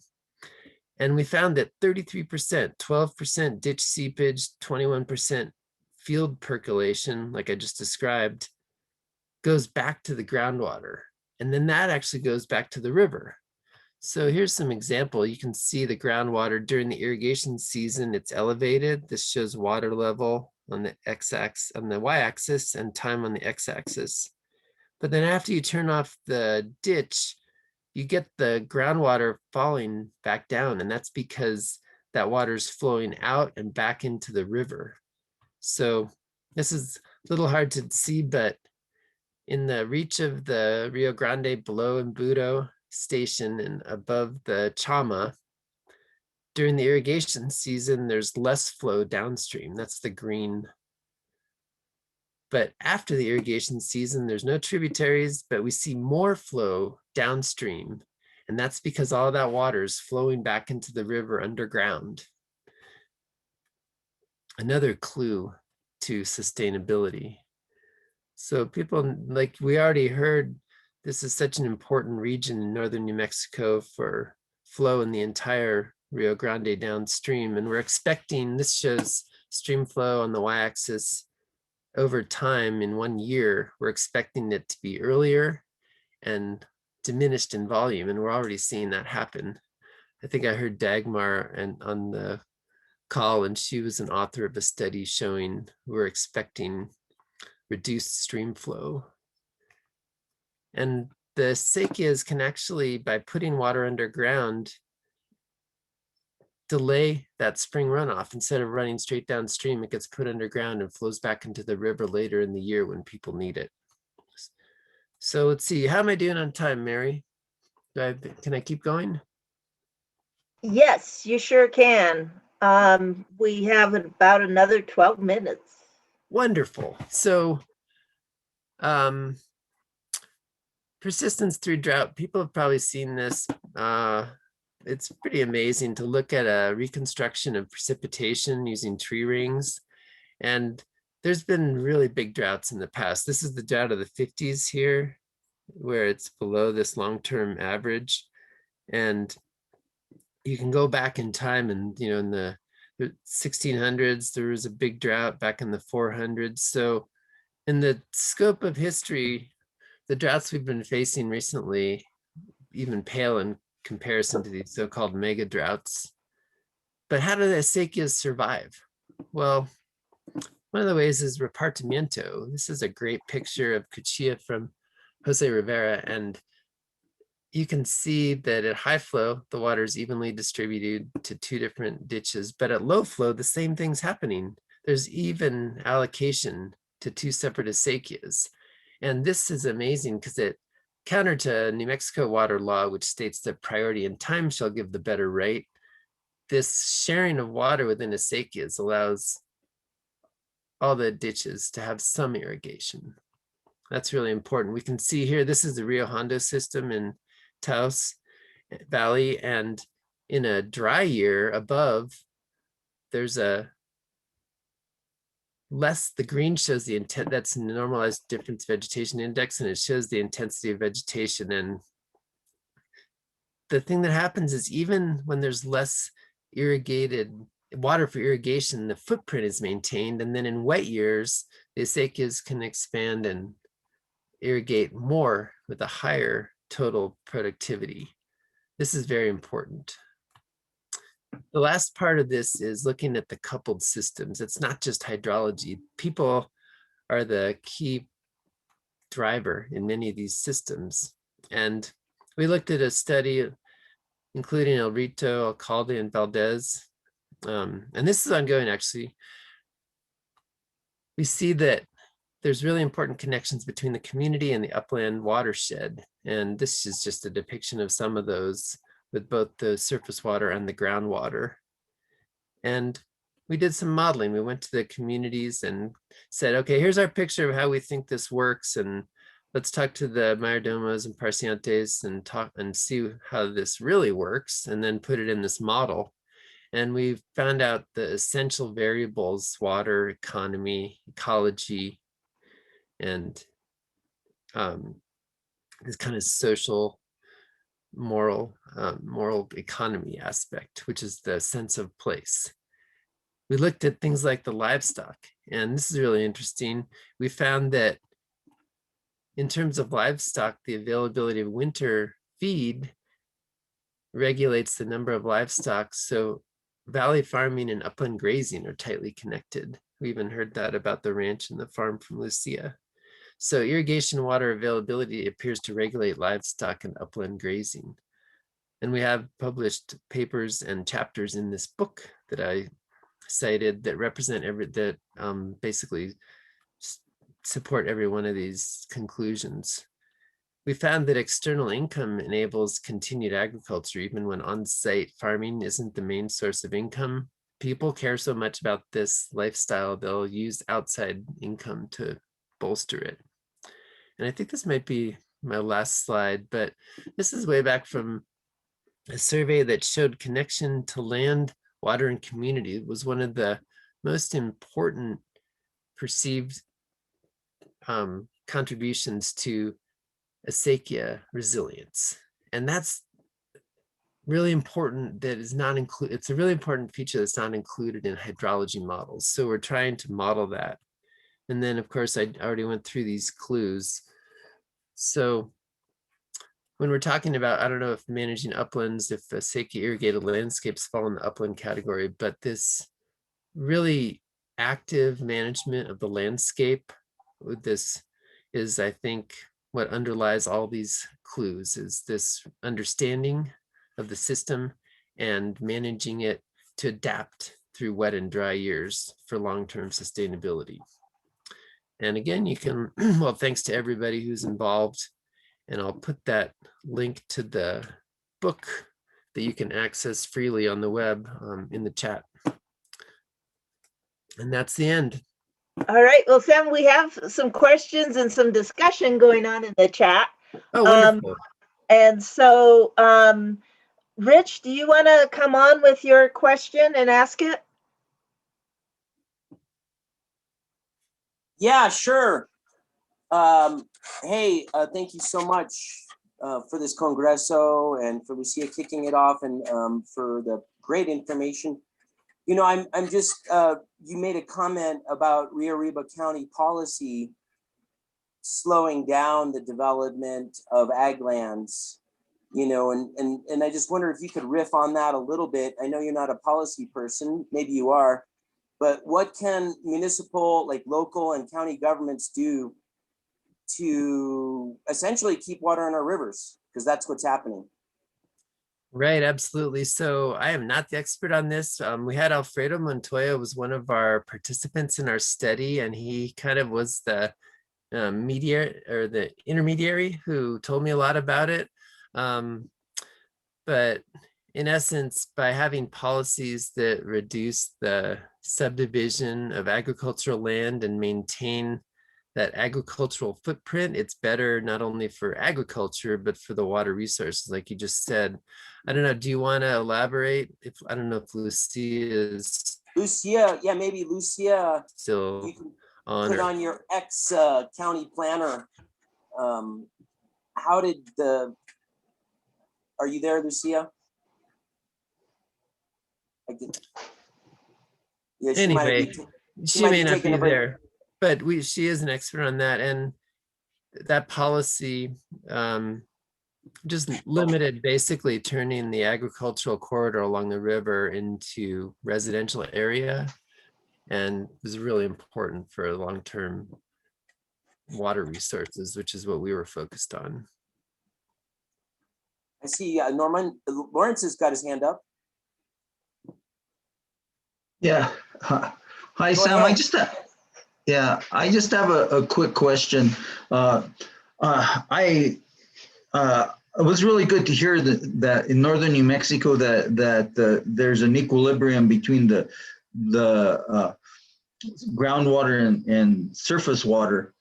[SPEAKER 5] And we found that 33%, 12% ditch seepage, 21% field percolation, like I just described, goes back to the groundwater. And then that actually goes back to the river. So here's some example. You can see the groundwater during the irrigation season, it's elevated. This shows water level on the x-axis, on the y-axis, and time on the x-axis. But then after you turn off the ditch, you get the groundwater falling back down, and that's because that water is flowing out and back into the river. So this is a little hard to see, but in the reach of the Rio Grande below Embudo station and above the Chama, during the irrigation season, there's less flow downstream. That's the green. But after the irrigation season, there's no tributaries, but we see more flow downstream. And that's because all that water is flowing back into the river underground. Another clue to sustainability. So people, like we already heard, this is such an important region in northern New Mexico for flow in the entire Rio Grande downstream. And we're expecting, this shows stream flow on the y-axis over time in 1 year. We're expecting it to be earlier and diminished in volume. And we're already seeing that happen. I think I heard Dagmar on the call, and she was an author of a study showing we're expecting reduced stream flow. And the acequias can actually, by putting water underground, delay that spring runoff. Instead of running straight downstream, it gets put underground and flows back into the river later in the year when people need it. So let's see, how am I doing on time, Mary? Can I keep going?
[SPEAKER 1] Yes, you sure can. We have about another 12 minutes.
[SPEAKER 5] Wonderful. So persistence through drought, people have probably seen this. It's pretty amazing to look at a reconstruction of precipitation using tree rings. And there's been really big droughts in the past. This is the drought of the 50s here, where it's below this long-term average. And you can go back in time and, in the 1600s, there was a big drought back in the 400s. So in the scope of history, the droughts we've been facing recently even pale in comparison to these so-called mega droughts. But how do the acequias survive? Well, One of the ways is repartimiento. This is a great picture of Cuchilla from Jose Rivera, and you can see that at high flow, the water is evenly distributed to two different ditches, but at low flow, the same thing's happening. There's even allocation to two separate acequias. And this is amazing because it counter to New Mexico water law, which states that priority and time shall give the better rate. This sharing of water within acequias allows all the ditches to have some irrigation. That's really important. We can see here, this is the Rio Hondo system in Taos Valley, and in a dry year above, there's a less, the green shows the intent, that's normalized difference vegetation index, and it shows the intensity of vegetation. And the thing that happens is even when there's less irrigated water for irrigation, the footprint is maintained. And then in wet years, the acequias can expand and irrigate more with a higher total productivity. This is very important. The last part of this is looking at the coupled systems. It's not just hydrology. People are the key driver in many of these systems. And we looked at a study including El Rito, Alcalde, and Valdez. And this is ongoing, actually. We see that there's really important connections between the community and the upland watershed. And this is just a depiction of some of those with both the surface water and the groundwater. And we did some modeling. We went to the communities and said, okay, here's our picture of how we think this works. And let's talk to the mayordomos and parciantes and talk and see how this really works, and then put it in this model. And we found out the essential variables: water, economy, ecology, and this kind of social, moral economy aspect, which is the sense of place. We looked at things like the livestock, and this is really interesting. We found that in terms of livestock, the availability of winter feed regulates the number of livestock. So valley farming and upland grazing are tightly connected. We even heard that about the ranch and the farm from Lucia. So irrigation water availability appears to regulate livestock and upland grazing. And we have published papers and chapters in this book that I cited that represent basically support every one of these conclusions. We found that external income enables continued agriculture even when on-site farming isn't the main source of income. People care so much about this lifestyle, they'll use outside income to bolster it. And I think this might be my last slide, but this is way back from a survey that showed connection to land, water, and community. It was one of the most important perceived contributions to acequia resilience. And that's really important. That is not included. It's a really important feature that's not included in hydrology models. So we're trying to model that. And then, of course, I already went through these clues. So when we're talking about, I don't know if managing uplands, if acequia irrigated landscapes fall in the upland category, but this really active management of the landscape with this is, I think, what underlies all these clues, is this understanding of the system and managing it to adapt through wet and dry years for long-term sustainability. And again, you can, well, thanks to everybody who's involved. And I'll put that link to the book that you can access freely on the web in the chat. And that's the end.
[SPEAKER 1] All right. Well, Sam, we have some questions and some discussion going on in the chat.
[SPEAKER 5] Oh, wonderful.
[SPEAKER 1] And so, Rich, do you want to come on with your question and ask it?
[SPEAKER 7] Yeah, sure. Hey, thank you so much for this Congreso and for Lucia kicking it off, and for the great information. You know, I'm just, you made a comment about Rio Arriba County policy slowing down the development of ag lands, you know, and I just wonder if you could riff on that a little bit. I know you're not a policy person, maybe you are, but what can municipal, like local and county governments do to essentially keep water in our rivers? Because that's what's happening.
[SPEAKER 5] Right, absolutely. So I am not the expert on this. We had Alfredo Montoya was one of our participants in our study, and he kind of was the media or the intermediary who told me a lot about it. But in essence, by having policies that reduce the subdivision of agricultural land and maintain that agricultural footprint, it's better not only for agriculture, but for the water resources, like you just said. I don't know, do you want to elaborate? I don't know if Lucia is
[SPEAKER 7] Lucia, yeah, maybe Lucia,
[SPEAKER 5] still
[SPEAKER 7] you can
[SPEAKER 5] on.
[SPEAKER 7] put on your ex county planner. How did are you there, Lucia? Yeah,
[SPEAKER 5] Anyway, she
[SPEAKER 7] might
[SPEAKER 5] may
[SPEAKER 7] be
[SPEAKER 5] not
[SPEAKER 7] taking
[SPEAKER 5] be
[SPEAKER 7] a break.
[SPEAKER 5] there, but she is an expert on that. And that policy just limited basically turning the agricultural corridor along the river into residential area, and was really important for long-term water resources, which is what we were focused on.
[SPEAKER 7] I see Lawrence has got his hand up.
[SPEAKER 8] Yeah. Hi,
[SPEAKER 7] Go
[SPEAKER 8] Sam.
[SPEAKER 7] ahead.
[SPEAKER 8] I just have a quick question. It was really good to hear that in northern New Mexico that there's an equilibrium between the groundwater and surface water.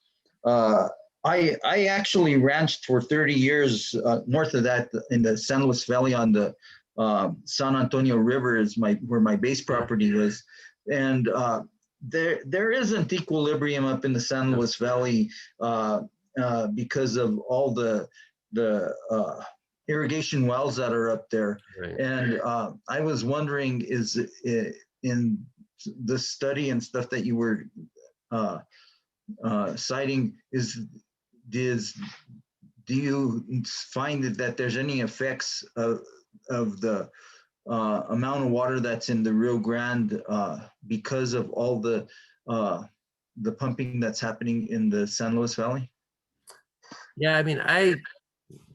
[SPEAKER 8] I actually ranched for 30 years north of that in the San Luis Valley on the San Antonio River is where my base property was, and there isn't equilibrium up in the San Luis Valley because of all the irrigation wells that are up there.
[SPEAKER 5] Right.
[SPEAKER 8] And I was wondering, is in the study and stuff that you were citing, do you find that there's any effects of the amount of water that's in the Rio Grande because of all the pumping that's happening in the San Luis Valley?
[SPEAKER 5] Yeah, I mean,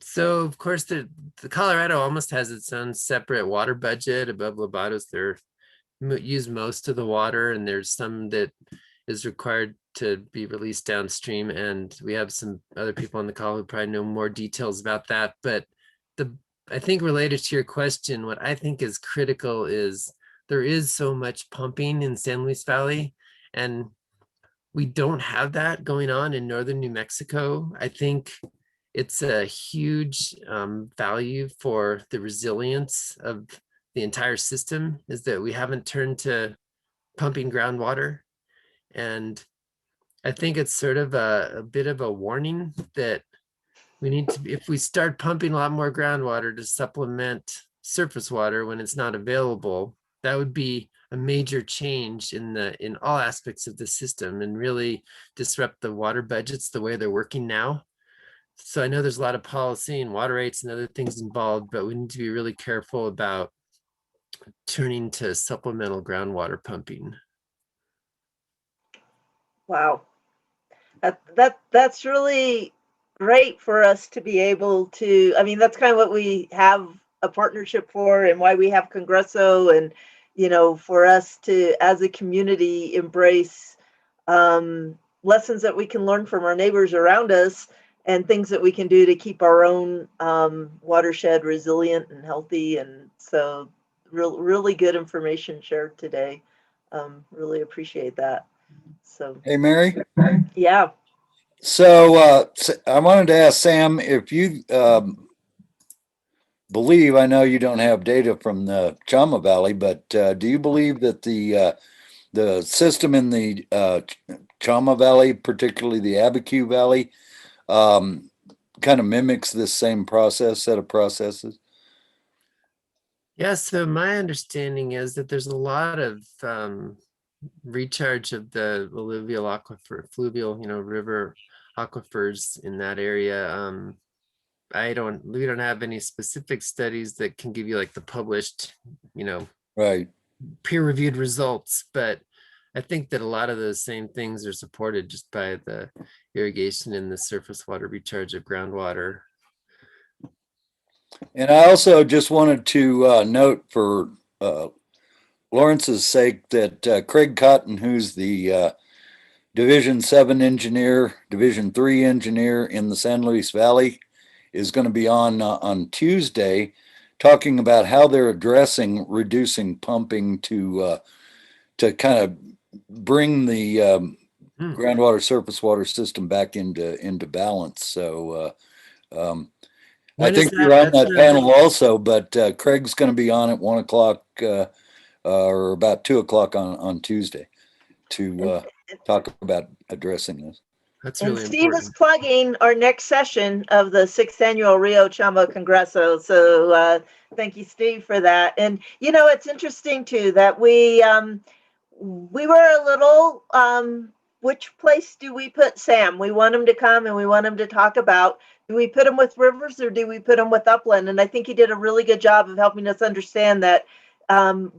[SPEAKER 5] so of course the Colorado almost has its own separate water budget. Above Lobatos, they're use most of the water, and there's some that is required to be released downstream. And we have some other people on the call who probably know more details about that. But I think related to your question, what I think is critical is there is so much pumping in San Luis Valley, and we don't have that going on in northern New Mexico. I think it's a huge value for the resilience of the entire system is that we haven't turned to pumping groundwater. And I think it's sort of a bit of a warning that we need to, if we start pumping a lot more groundwater to supplement surface water when it's not available, that would be a major change in all aspects of the system and really disrupt the water budgets the way they're working now. So I know there's a lot of policy and water rates and other things involved, but we need to be really careful about turning to supplemental groundwater pumping.
[SPEAKER 1] Wow. That's really great for us to be able to, I mean, that's kind of what we have a partnership for and why we have Congreso, and, you know, for us to, as a community, embrace lessons that we can learn from our neighbors around us and things that we can do to keep our own watershed resilient and healthy. And so really good information shared today. Really appreciate that. So,
[SPEAKER 3] Hey, Mary.
[SPEAKER 1] yeah.
[SPEAKER 3] So I wanted to ask Sam if you believe, I know you don't have data from the Chama Valley, but do you believe that the system in the Chama Valley, particularly the Abiquiu Valley, kind of mimics this same set of processes?
[SPEAKER 5] Yeah, so my understanding is that there's a lot of recharge of the alluvial aquifer, fluvial, river aquifers in that area. We don't have any specific studies that can give you like the published,
[SPEAKER 3] Right.
[SPEAKER 5] peer-reviewed results, but I think that a lot of those same things are supported just by the irrigation and the surface water recharge of groundwater.
[SPEAKER 3] And I also just wanted to note for Lawrence's sake that Craig Cotton, who's the Division 7 engineer, Division 3 engineer in the San Luis Valley, is going to be on Tuesday talking about how they're addressing reducing pumping to kind of bring the groundwater surface water system back into balance. So I think you're on that panel also, but Craig's going to be on at 1 o'clock or about 2 o'clock on Tuesday to talk about addressing this.
[SPEAKER 5] That's
[SPEAKER 1] And
[SPEAKER 5] really
[SPEAKER 1] Steve is
[SPEAKER 5] important.
[SPEAKER 1] plugging our next session of the 6th annual Rio Chama Congreso. So thank you, Steve, for that. And it's interesting too that we were a little which place do we put Sam? We want him to come and we want him to talk about, do we put him with rivers or do we put him with upland? And I think he did a really good job of helping us understand that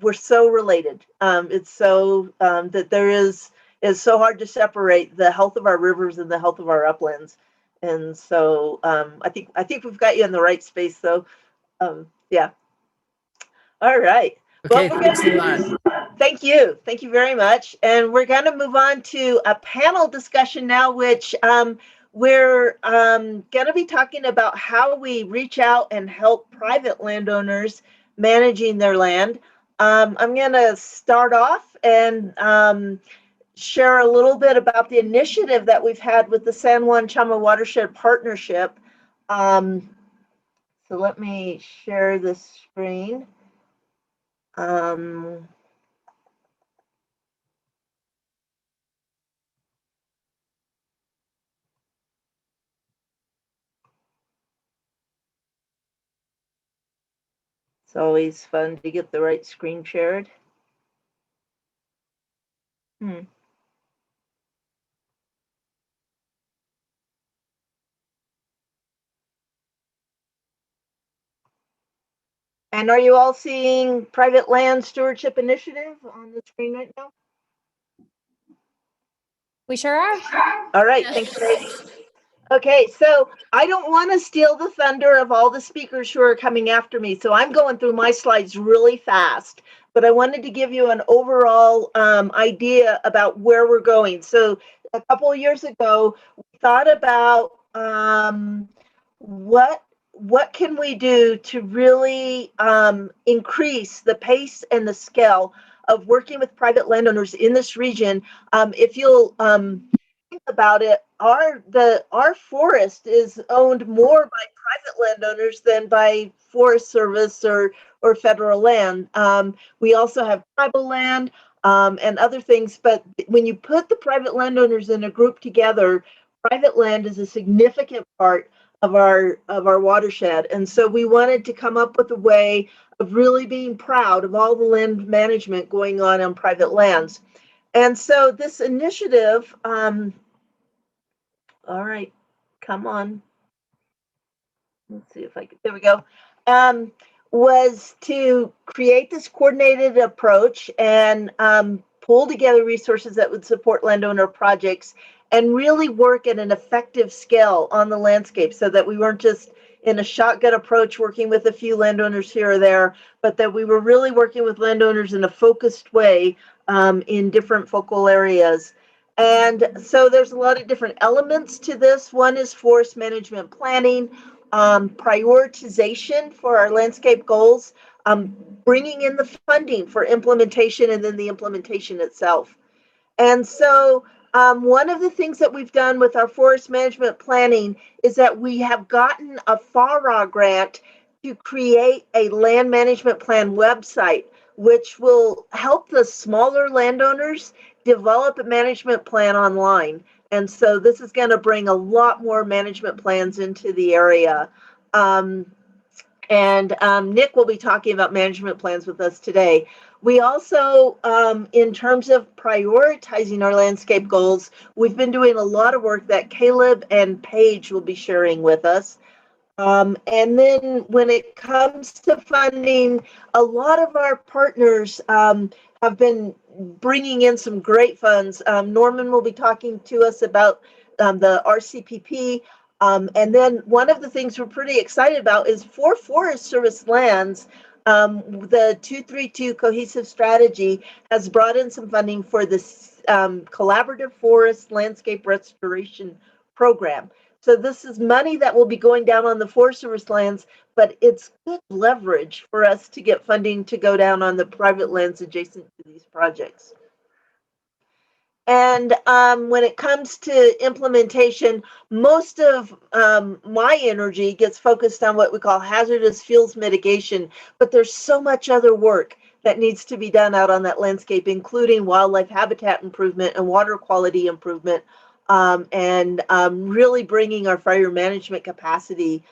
[SPEAKER 1] we're so related. It's so that it's so hard to separate the health of our rivers and the health of our uplands. And so I think we've got you in the right space though. Yeah. All right.
[SPEAKER 5] Okay, thanks a lot.
[SPEAKER 1] Thank you. Thank you very much. And we're going to move on to a panel discussion now, which we're going to be talking about how we reach out and help private landowners managing their land. I'm going to start off and share a little bit about the initiative that we've had with the San Juan Chama Watershed Partnership. So let me share this screen. It's always fun to get the right screen shared. And are you all seeing Private Land Stewardship Initiative on the screen right now?
[SPEAKER 6] We sure are.
[SPEAKER 1] All right, thanks, ladies. Okay, so I don't want to steal the thunder of all the speakers who are coming after me, so I'm going through my slides really fast, but I wanted to give you an overall idea about where we're going. So a couple of years ago, we thought about what can we do to really increase the pace and the scale of working with private landowners in this region. If you'll think about it, our forest is owned more by private landowners than by Forest Service or federal land. We also have tribal land and other things, but when you put the private landowners in a group together, private land is a significant part of our watershed. And so we wanted to come up with a way of really being proud of all the land management going on private lands. And so this initiative, all right, come on. Let's see if I can, there we go. Was to create this coordinated approach and pull together resources that would support landowner projects and really work at an effective scale on the landscape so that we weren't just in a shotgun approach working with a few landowners here or there, but that we were really working with landowners in a focused way in different focal areas. And so there's a lot of different elements to this. One is forest management planning, prioritization for our landscape goals, bringing in the funding for implementation, and then the implementation itself. And so one of the things that we've done with our forest management planning is that we have gotten a FARA grant to create a land management plan website, which will help the smaller landowners develop a management plan online. And so this is going to bring a lot more management plans into the area. Nick will be talking about management plans with us today. We also, in terms of prioritizing our landscape goals, we've been doing a lot of work that Caleb and Paige will be sharing with us. And then when it comes to funding, a lot of our partners have been bringing in some great funds. Norman will be talking to us about the RCPP. And then one of the things we're pretty excited about is for Forest Service lands, the 232 cohesive strategy has brought in some funding for this collaborative forest landscape restoration program. So this is money that will be going down on the Forest Service lands, but it's good leverage for us to get funding to go down on the private lands adjacent to these projects. And when it comes to implementation, most of my energy gets focused on what we call hazardous fuels mitigation, but there's so much other work that needs to be done out on that landscape, including wildlife habitat improvement and water quality improvement, and really bringing our fire management capacity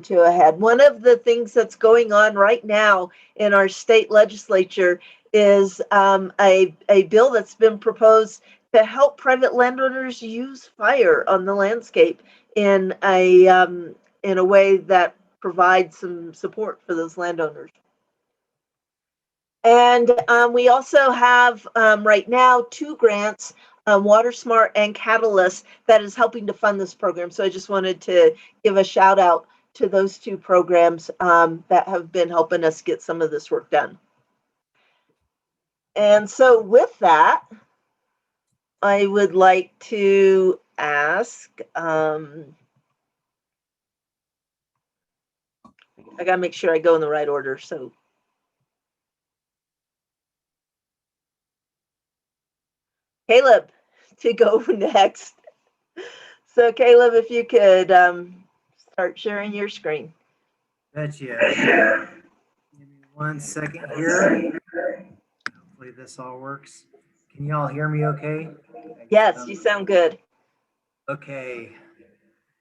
[SPEAKER 1] to a head. One of the things that's going on right now in our state legislature is a bill that's been proposed to help private landowners use fire on the landscape in a way that provides some support for those landowners. And we also have right now 2 grants, Water Smart and Catalyst, that is helping to fund this program. So I just wanted to give a shout out to those 2 programs that have been helping us get some of this work done. And so with that, I would like to ask, I gotta make sure I go in the right order. So Caleb to go next. So Caleb, if you could start sharing your screen.
[SPEAKER 2] Betcha. Give me 1 second here. Hopefully this all works. Can you all hear me okay?
[SPEAKER 1] Yes, you sound good.
[SPEAKER 2] Okay.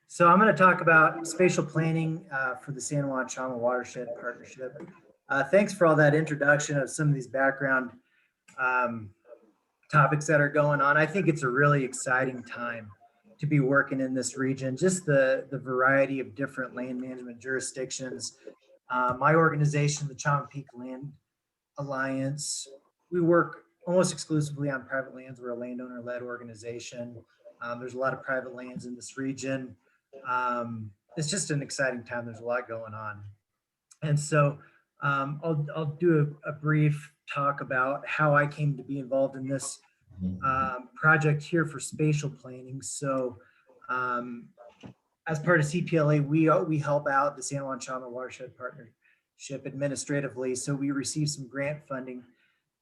[SPEAKER 2] So I'm going to talk about spatial planning for the San Juan Chama Watershed Partnership. Thanks for all that introduction of some of these background topics that are going on. I think it's a really exciting time to be working in this region, just the variety of different land management jurisdictions. My organization, the Chama Peak Land Alliance, we work almost exclusively on private lands. We're a landowner-led organization. There's a lot of private lands in this region. It's just an exciting time. There's a lot going on. And so I'll do a brief talk about how I came to be involved in this project here for spatial planning. So as part of CPLA, we help out the San Juan Chama Watershed Partnership administratively. So we receive some grant funding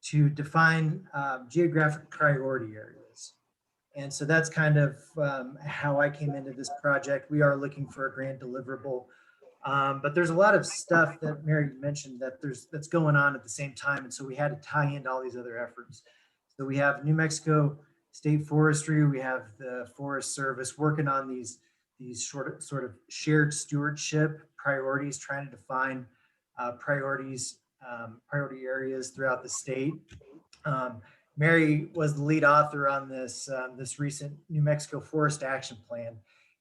[SPEAKER 2] to define geographic priority areas. And so that's kind of how I came into this project. We are looking for a grant deliverable, but there's a lot of stuff that Mary mentioned that's going on at the same time. And so we had to tie into all these other efforts. So we have New Mexico State Forestry, we have the Forest Service working on these sort of shared stewardship priorities, trying to define priority areas throughout the state. Mary was the lead author on this recent New Mexico Forest Action Plan.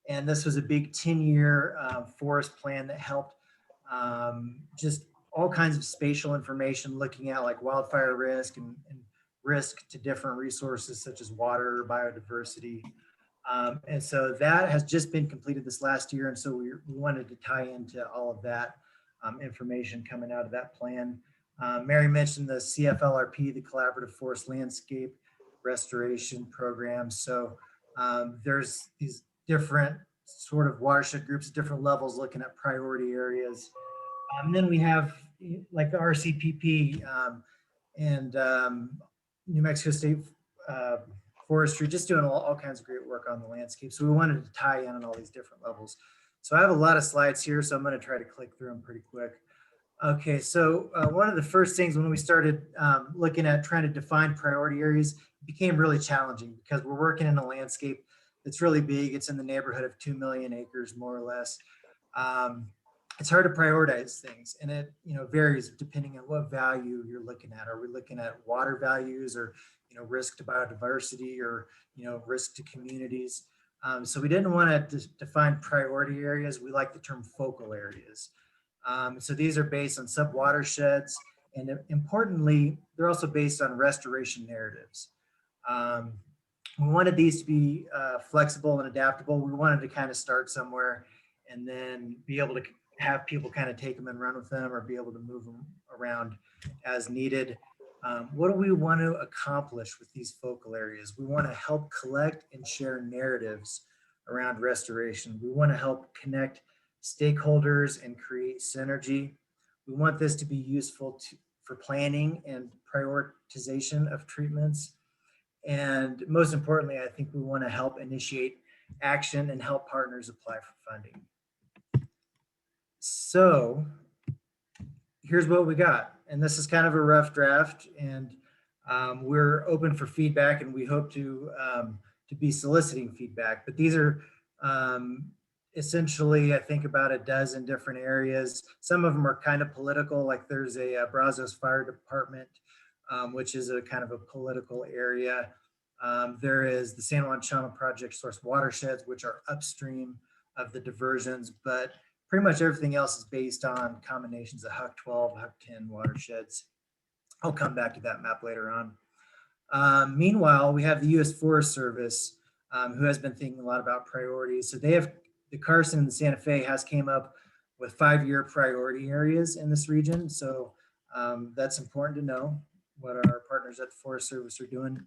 [SPEAKER 2] And this was a big 10-year forest plan that helped just all kinds of spatial information, looking at like wildfire risk and risk to different resources such as water, biodiversity. And so that has just been completed this last year. And so we wanted to tie into all of that information coming out of that plan. Mary mentioned the CFLRP, the Collaborative Forest Landscape Restoration Program. So there's these different sort of watershed groups at different levels looking at priority areas. And then we have like the RCPP and New Mexico State Forestry, just doing all kinds of great work on the landscape. So we wanted to tie in on all these different levels. So I have a lot of slides here, so I'm going to try to click through them pretty quick. Okay, so one of the first things when we started looking at trying to define priority areas, it became really challenging because we're working in a landscape that's really big. It's in the neighborhood of 2 million acres, more or less. It's hard to prioritize things, and it varies depending on what value you're looking at. Are we looking at water values, or risk to biodiversity, or risk to communities? So we didn't want to define priority areas. We like the term focal areas. So these are based on sub-watersheds And importantly, they're also based on restoration narratives. We wanted these to be flexible and adaptable. We wanted to kind of start somewhere and then be able to have people kind of take them and run with them, or be able to move them around as needed. What do we want to accomplish with these focal areas? We want to help collect and share narratives around restoration. We want to help connect stakeholders and create synergy. We want this to be useful for planning and prioritization of treatments. And most importantly, I think we want to help initiate action and help partners apply for funding. So here's what we got. And this is kind of a rough draft, and we're open for feedback, and we hope to be soliciting feedback. But these are essentially, I think, about a dozen different areas. Some of them are kind of political, like there's a Brazos Fire Department, which is a kind of a political area. There is the San Juan Chama Project source watersheds, which are upstream of the diversions, but pretty much everything else is based on combinations of HUC 12, HUC 10 watersheds. I'll come back to that map later on. Meanwhile, we have the U.S. Forest Service, who has been thinking a lot about priorities. So they have, the Carson and the Santa Fe has came up with 5-year priority areas in this region. So that's important to know what our partners at the Forest Service are doing.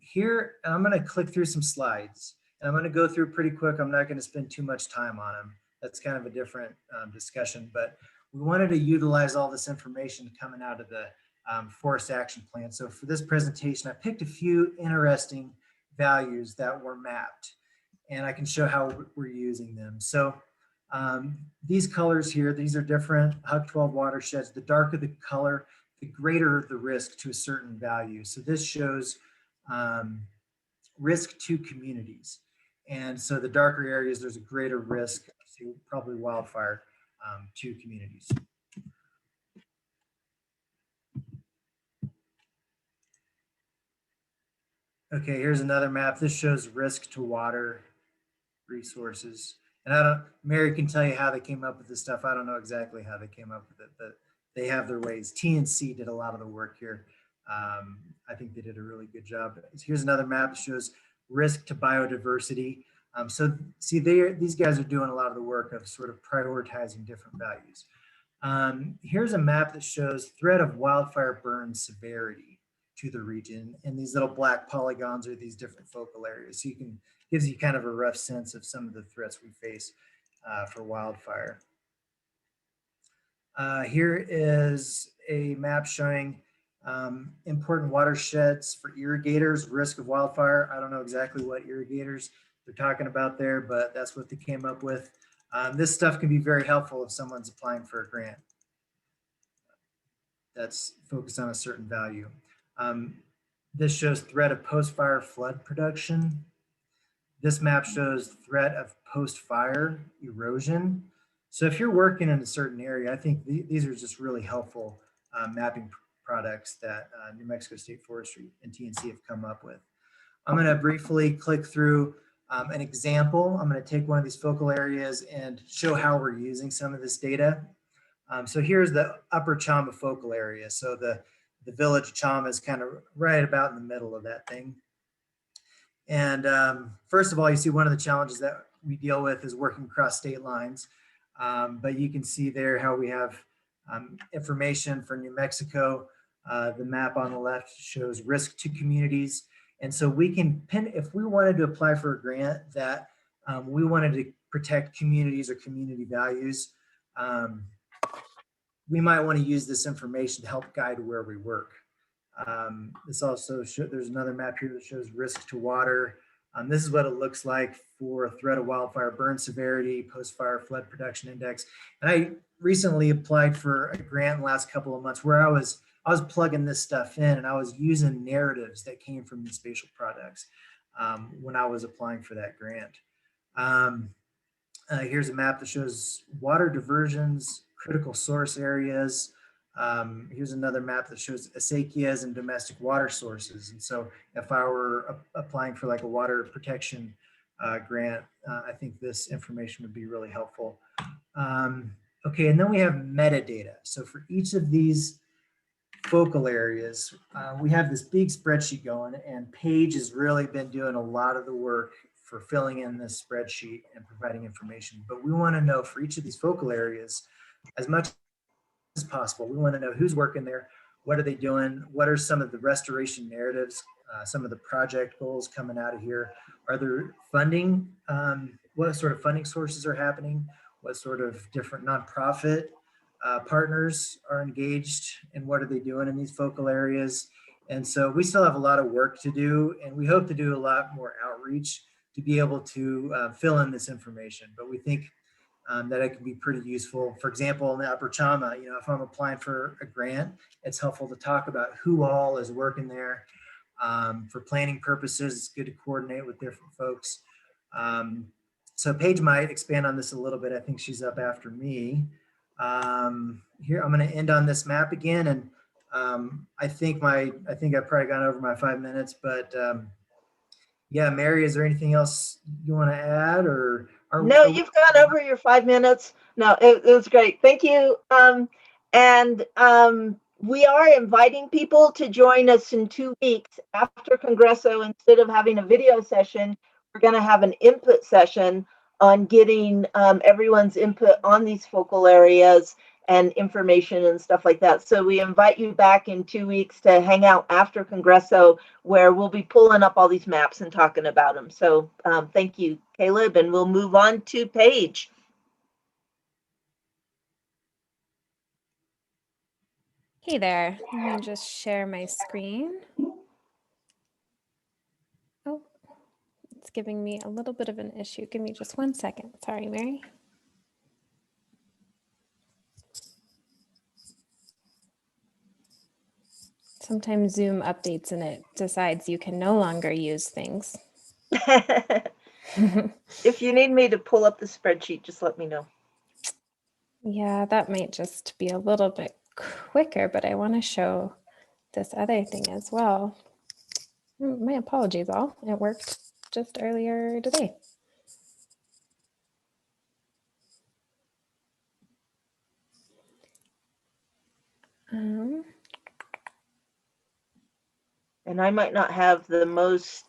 [SPEAKER 2] Here, I'm going to click through some slides, and I'm going to go through pretty quick. I'm not going to spend too much time on them. That's kind of a different discussion, but we wanted to utilize all this information coming out of the Forest Action Plan. So for this presentation, I picked a few interesting values that were mapped, and I can show how we're using them. So these colors here, these are different HUC 12 watersheds. The darker the color, the greater the risk to a certain value. So this shows risk to communities. And so the darker areas, there's a greater risk to probably wildfire to communities. Okay, here's another map. This shows risk to water resources. And Mary can tell you how they came up with this stuff. I don't know exactly how they came up with it, but they have their ways. TNC did a lot of the work here. I think they did a really good job. Here's another map that shows risk to biodiversity. So see, these guys are doing a lot of the work of sort of prioritizing different values. Here's a map that shows threat of wildfire burn severity to the region. And these little black polygons are these different focal areas. So gives you kind of a rough sense of some of the threats we face for wildfire. Here is a map showing important watersheds for irrigators, risk of wildfire. I don't know exactly what irrigators they're talking about there, but that's what they came up with. This stuff can be very helpful if someone's applying for a grant that's focused on a certain value. This shows threat of post-fire flood production. This map shows threat of post-fire erosion. So if you're working in a certain area, I think these are just really helpful mapping products that New Mexico State Forestry and TNC have come up with. I'm going to briefly click through an example. I'm going to take one of these focal areas and show how we're using some of this data. So here's the Upper Chama focal area. So the village of Chama is kind of right about in the middle of that thing. And first of all, you see one of the challenges that we deal with is working across state lines. But you can see there how we have information for New Mexico. The map on the left shows risk to communities. And so we can pin, if we wanted to apply for a grant that we wanted to protect communities or community values, we might want to use this information to help guide where we work. This also there's another map here that shows risk to water. This is what it looks like for threat of wildfire burn severity, post-fire flood production index. And I recently applied for a grant in the last couple of months where I was plugging this stuff in, and I was using narratives that came from these spatial products when I was applying for that grant. Here's a map that shows water diversions, critical source areas. Here's another map that shows acequias and domestic water sources. And so if I were applying for like a water protection grant, I think this information would be really helpful. Okay, and then we have metadata. So for each of these focal areas, we have this big spreadsheet going, and Paige has really been doing a lot of the work for filling in this spreadsheet and providing information. But we want to know for each of these focal areas, as much as possible, we want to know who's working there, what are they doing, what are some of the restoration narratives, some of the project goals coming out of here. Are there funding? What sort of funding sources are happening? What sort of different nonprofit partners are engaged, and what are they doing in these focal areas? And so we still have a lot of work to do, and we hope to do a lot more outreach to be able to fill in this information. But we think that it can be pretty useful. For example, in the Upper Chama, if I'm applying for a grant, it's helpful to talk about who all is working there. For planning purposes, it's good to coordinate with different folks. So Paige might expand on this a little bit. I think she's up after me. Here, I'm going to end on this map again. And I think I've probably gone over my 5 minutes, but yeah, Mary, is there anything else you want to add, or
[SPEAKER 1] No, you've gone over your 5 minutes. No, it was great. Thank you. And we are inviting people to join us in 2 weeks after Congreso. Instead of having a video session, we're going to have an input session on getting everyone's input on these focal areas and information and stuff like that. So we invite you back in 2 weeks to hang out after Congreso, where we'll be pulling up all these maps and talking about them. So thank you, Caleb, and we'll move on to Paige.
[SPEAKER 6] Hey there, let me just share my screen. Oh, it's giving me a little bit of an issue. Give me just 1 second. Sorry, Mary. Sometimes Zoom updates and it decides you can no longer use things.
[SPEAKER 1] If you need me to pull up the spreadsheet, just let me know.
[SPEAKER 6] Yeah, that might just be a little bit quicker, but I want to show this other thing as well. My apologies all. It worked just earlier today.
[SPEAKER 1] And I might not have the most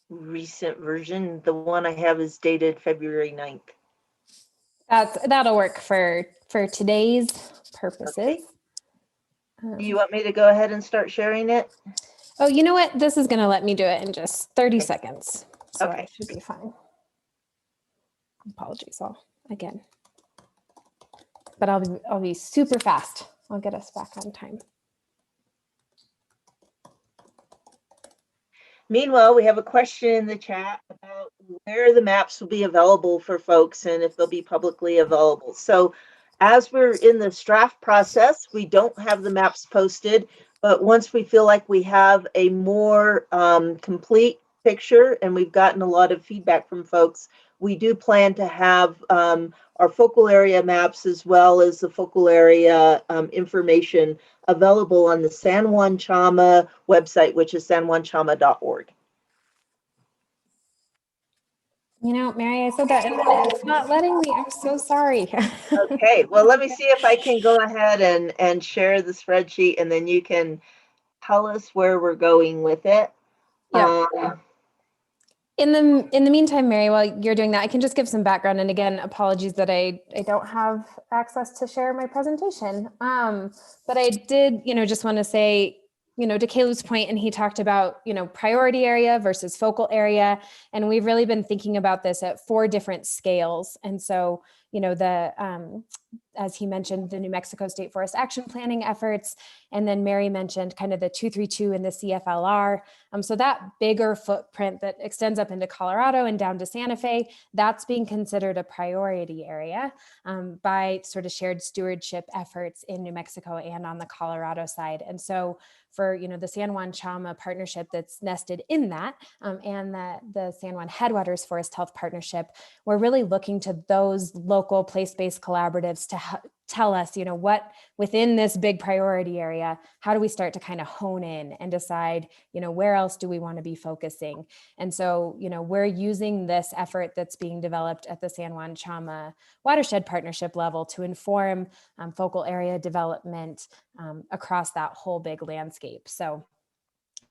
[SPEAKER 1] recent version. The one I have is dated February 9th.
[SPEAKER 6] That'll work for today's purposes.
[SPEAKER 1] Okay. Do you want me to go ahead and start sharing it?
[SPEAKER 6] Oh, you know what? This is going to let me do it in just 30 seconds. So
[SPEAKER 1] Okay.
[SPEAKER 6] I should be fine. Apologies all again. But I'll be super fast. I'll get us back on time.
[SPEAKER 1] Meanwhile, we have a question in the chat about where the maps will be available for folks and if they'll be publicly available. So as we're in the draft process, we don't have the maps posted, but once we feel like we have a more complete picture and we've gotten a lot of feedback from folks, we do plan to have our focal area maps as well as the focal area information available on the San Juan Chama website, which is sanjuanchama.org.
[SPEAKER 6] You know, Mary, I said that and it's not letting me. I'm so sorry.
[SPEAKER 1] Okay, well, let me see if I can go ahead and share the spreadsheet, and then you can tell us where we're going with it.
[SPEAKER 6] Yeah. In the meantime, Mary, while you're doing that, I can just give some background. And again, apologies that I don't have access to share my presentation. But I did, just want to say, to Caleb's point, and he talked about, priority area versus focal area. And we've really been thinking about this at 4 different scales. And so, as he mentioned, the New Mexico State Forest Action Planning efforts, and then Mary mentioned kind of the 232 and the CFLR. So that bigger footprint that extends up into Colorado and down to Santa Fe, that's being considered a priority area by sort of shared stewardship efforts in New Mexico and on the Colorado side. And so for the San Juan Chama partnership that's nested in that, and the San Juan Headwaters Forest Health Partnership, we're really looking to those local local place-based collaboratives to tell us, what within this big priority area, how do we start to kind of hone in and decide, where else do we want to be focusing? And so, we're using this effort that's being developed at the San Juan Chama Watershed Partnership level to inform focal area development across that whole big landscape. So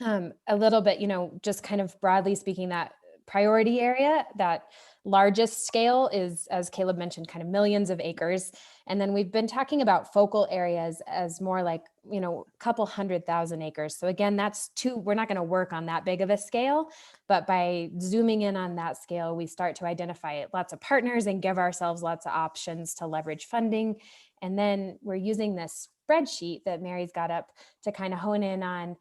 [SPEAKER 6] a little bit, just kind of broadly speaking, that priority area, that largest scale is, as Caleb mentioned, kind of millions of acres. And then we've been talking about focal areas as more like, a couple 100,000 acres. So again, we're not going to work on that big of a scale, but by zooming in on that scale, we start to identify lots of partners and give ourselves lots of options to leverage funding. And then we're using this spreadsheet that Mary's got up to kind of hone in on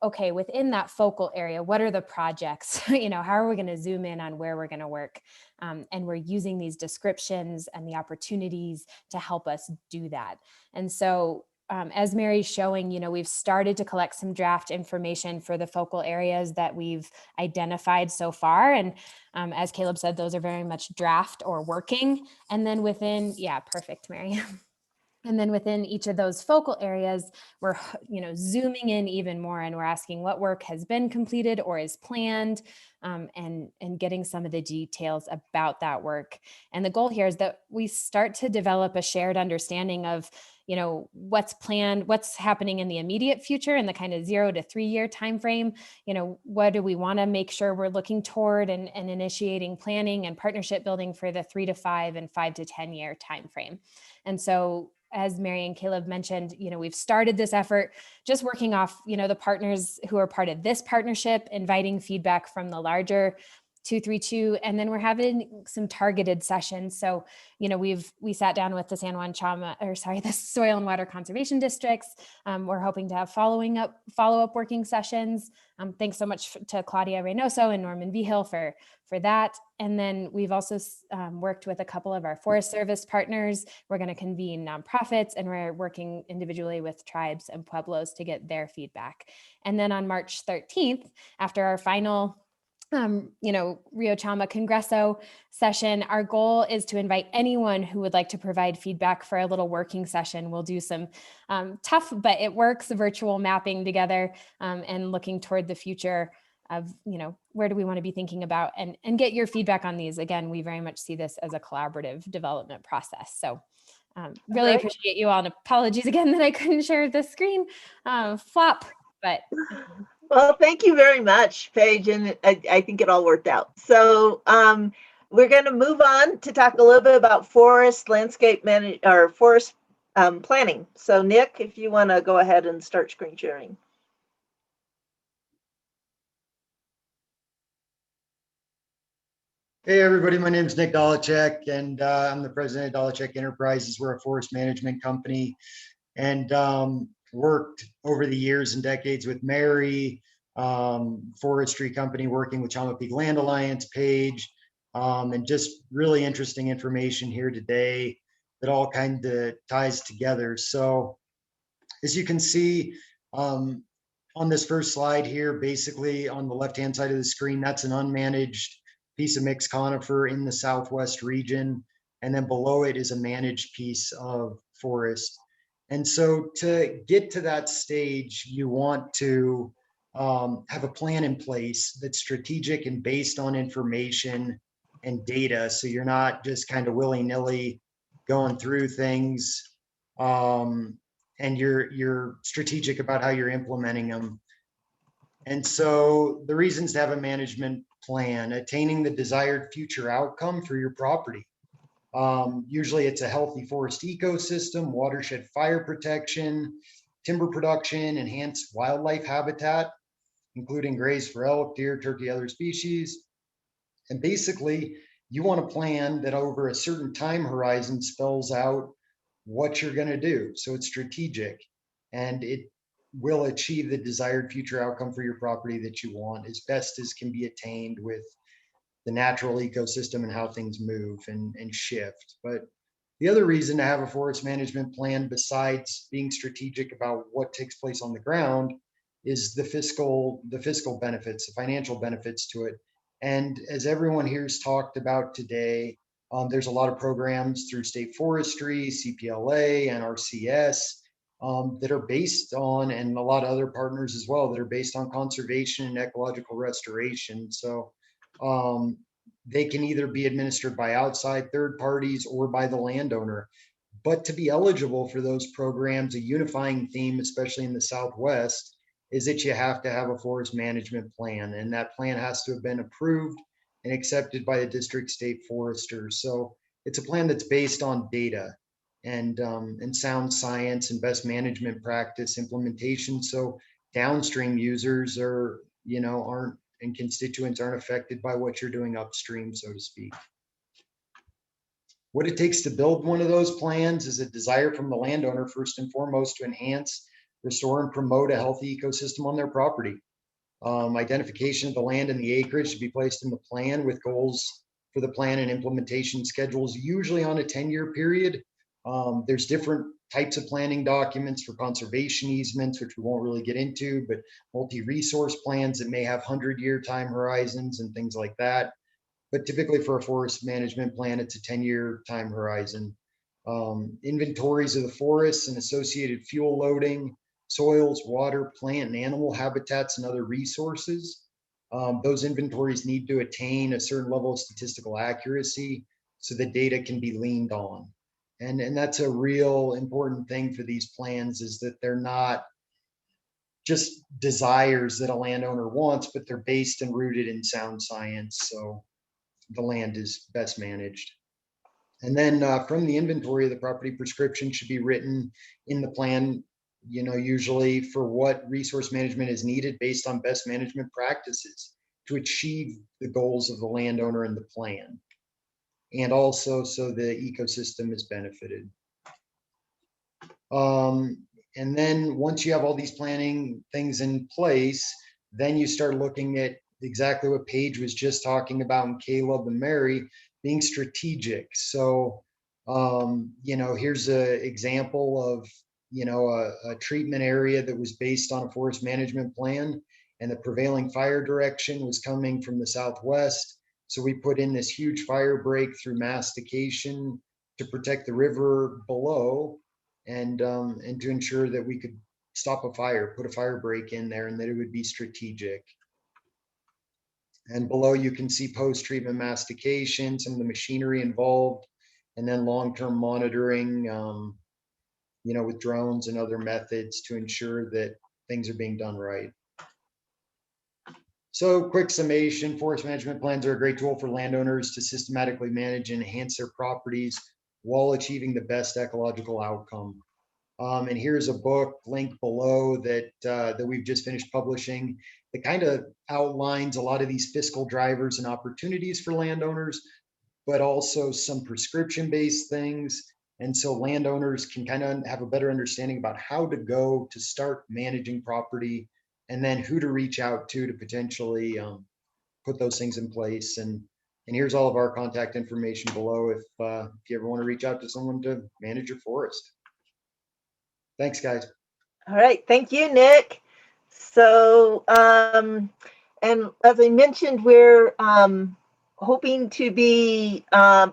[SPEAKER 6] okay, within that focal area, what are the projects? How are we going to zoom in on where we're going to work? And we're using these descriptions and the opportunities to help us do that. And so as Mary's showing, we've started to collect some draft information for the focal areas that we've identified so far. And as Caleb said, those are very much draft or working. And then perfect, Mary. And then within each of those focal areas, we're, zooming in even more, and we're asking what work has been completed or is planned, and getting some of the details about that work. And the goal here is that we start to develop a shared understanding of, what's planned, what's happening in the immediate future in the kind of 0 to 3 year timeframe. What do we want to make sure we're looking toward and initiating planning and partnership building for the 3 to 5 and 5 to 10 year timeframe. And so, as Mary and Caleb mentioned, we've started this effort just working off, the partners who are part of this partnership, inviting feedback from the larger 232, and then we're having some targeted sessions. So, we sat down with the San Juan the Soil and Water Conservation Districts. We're hoping to have follow-up working sessions. Thanks so much to Claudia Reynoso and Norman Vigil for that. And then we've also worked with a couple of our Forest Service partners. We're going to convene nonprofits, and we're working individually with tribes and pueblos to get their feedback. And then on March 13th, after our final Rio Chama Congreso session, our goal is to invite anyone who would like to provide feedback for a little working session. We'll do some tough, but it works, virtual mapping together, and looking toward the future of, where do we want to be thinking about, and get your feedback on these. Again, we very much see this as a collaborative development process. So really appreciate you all, and apologies again that I couldn't share the screen flop, but.
[SPEAKER 1] Well, thank you very much, Paige, and I think it all worked out. So we're going to move on to talk a little bit about forest landscape forest planning. So Nick, if you want to go ahead and start screen sharing.
[SPEAKER 9] Hey everybody, my name is Nick Dolachek, and I'm the president of Dolachek Enterprises. We're a forest management company, and worked over the years and decades with Mary, forestry company, working with Chama Peak Land Alliance, Paige, and just really interesting information here today that all kind of ties together. So as you can see on this first slide here, basically on the left-hand side of the screen, that's an unmanaged piece of mixed conifer in the Southwest region. And then below it is a managed piece of forest. And so to get to that stage, you want to have a plan in place that's strategic and based on information and data. So you're not just kind of willy-nilly going through things, and you're strategic about how you're implementing them. And so the reasons to have a management plan: attaining the desired future outcome for your property. Usually it's a healthy forest ecosystem, watershed fire protection, timber production, enhanced wildlife habitat, including graze for elk, deer, turkey, other species. And basically, you want a plan that over a certain time horizon spells out what you're going to do. So it's strategic, and it will achieve the desired future outcome for your property that you want as best as can be attained with the natural ecosystem and how things move and shift. But the other reason to have a forest management plan, besides being strategic about what takes place on the ground, is the fiscal benefits, the financial benefits to it. And as everyone here's talked about today, There's a lot of programs through state forestry, CPLA, and RCS that are based on, and a lot of other partners as well, that are based on conservation and ecological restoration. So they can either be administered by outside third parties or by the landowner. But to be eligible for those programs, a unifying theme, especially in the Southwest, is that you have to have a forest management plan, and that plan has to have been approved and accepted by the district state forester. So it's a plan that's based on data and sound science and best management practice implementation. So downstream users are, aren't, and constituents aren't affected by what you're doing upstream, so to speak. What it takes to build one of those plans is a desire from the landowner, first and foremost, to enhance, restore, and promote a healthy ecosystem on their property. Identification of the land and the acreage to be placed in the plan with goals for the plan and implementation schedules, usually on a 10-year period. There's different types of planning documents for conservation easements, which we won't really get into, but multi-resource plans that may have 100-year time horizons and things like that. But typically for a forest management plan, it's a 10-year time horizon. Inventories of the forests and associated fuel loading, soils, water, plant, and animal habitats, and other resources. Those inventories need to attain a certain level of statistical accuracy so the data can be leaned on. And that's a real important thing for these plans, is that they're not just desires that a landowner wants, but they're based and rooted in sound science. So the land is best managed. And then from the inventory of the property, prescription should be written in the plan, usually for what resource management is needed based on best management practices to achieve the goals of the landowner and the plan. And also so the ecosystem is benefited. And then once you have all these planning things in place, then you start looking at exactly what Paige was just talking about, and Caleb and Mary, being strategic. So, here's an example of, a treatment area that was based on a forest management plan, and the prevailing fire direction was coming from the southwest. So we put in this huge fire break through mastication to protect the river below, and to ensure that we could stop a fire, put a fire break in there, and that it would be strategic. And below you can see post-treatment mastication, some of the machinery involved, and then long-term monitoring, with drones and other methods to ensure that things are being done right. So quick summation, forest management plans are a great tool for landowners to systematically manage and enhance their properties while achieving the best ecological outcome. And here's a book linked below that we've just finished publishing that kind of outlines a lot of these fiscal drivers and opportunities for landowners, but also some prescription-based things. And so landowners can kind of have a better understanding about how to go to start managing property, and then who to reach out to potentially put those things in place. And here's all of our contact information below if you ever want to reach out to someone to manage your forest. Thanks, guys.
[SPEAKER 1] All right, thank you, Nick. So, and as I mentioned, we're hoping to be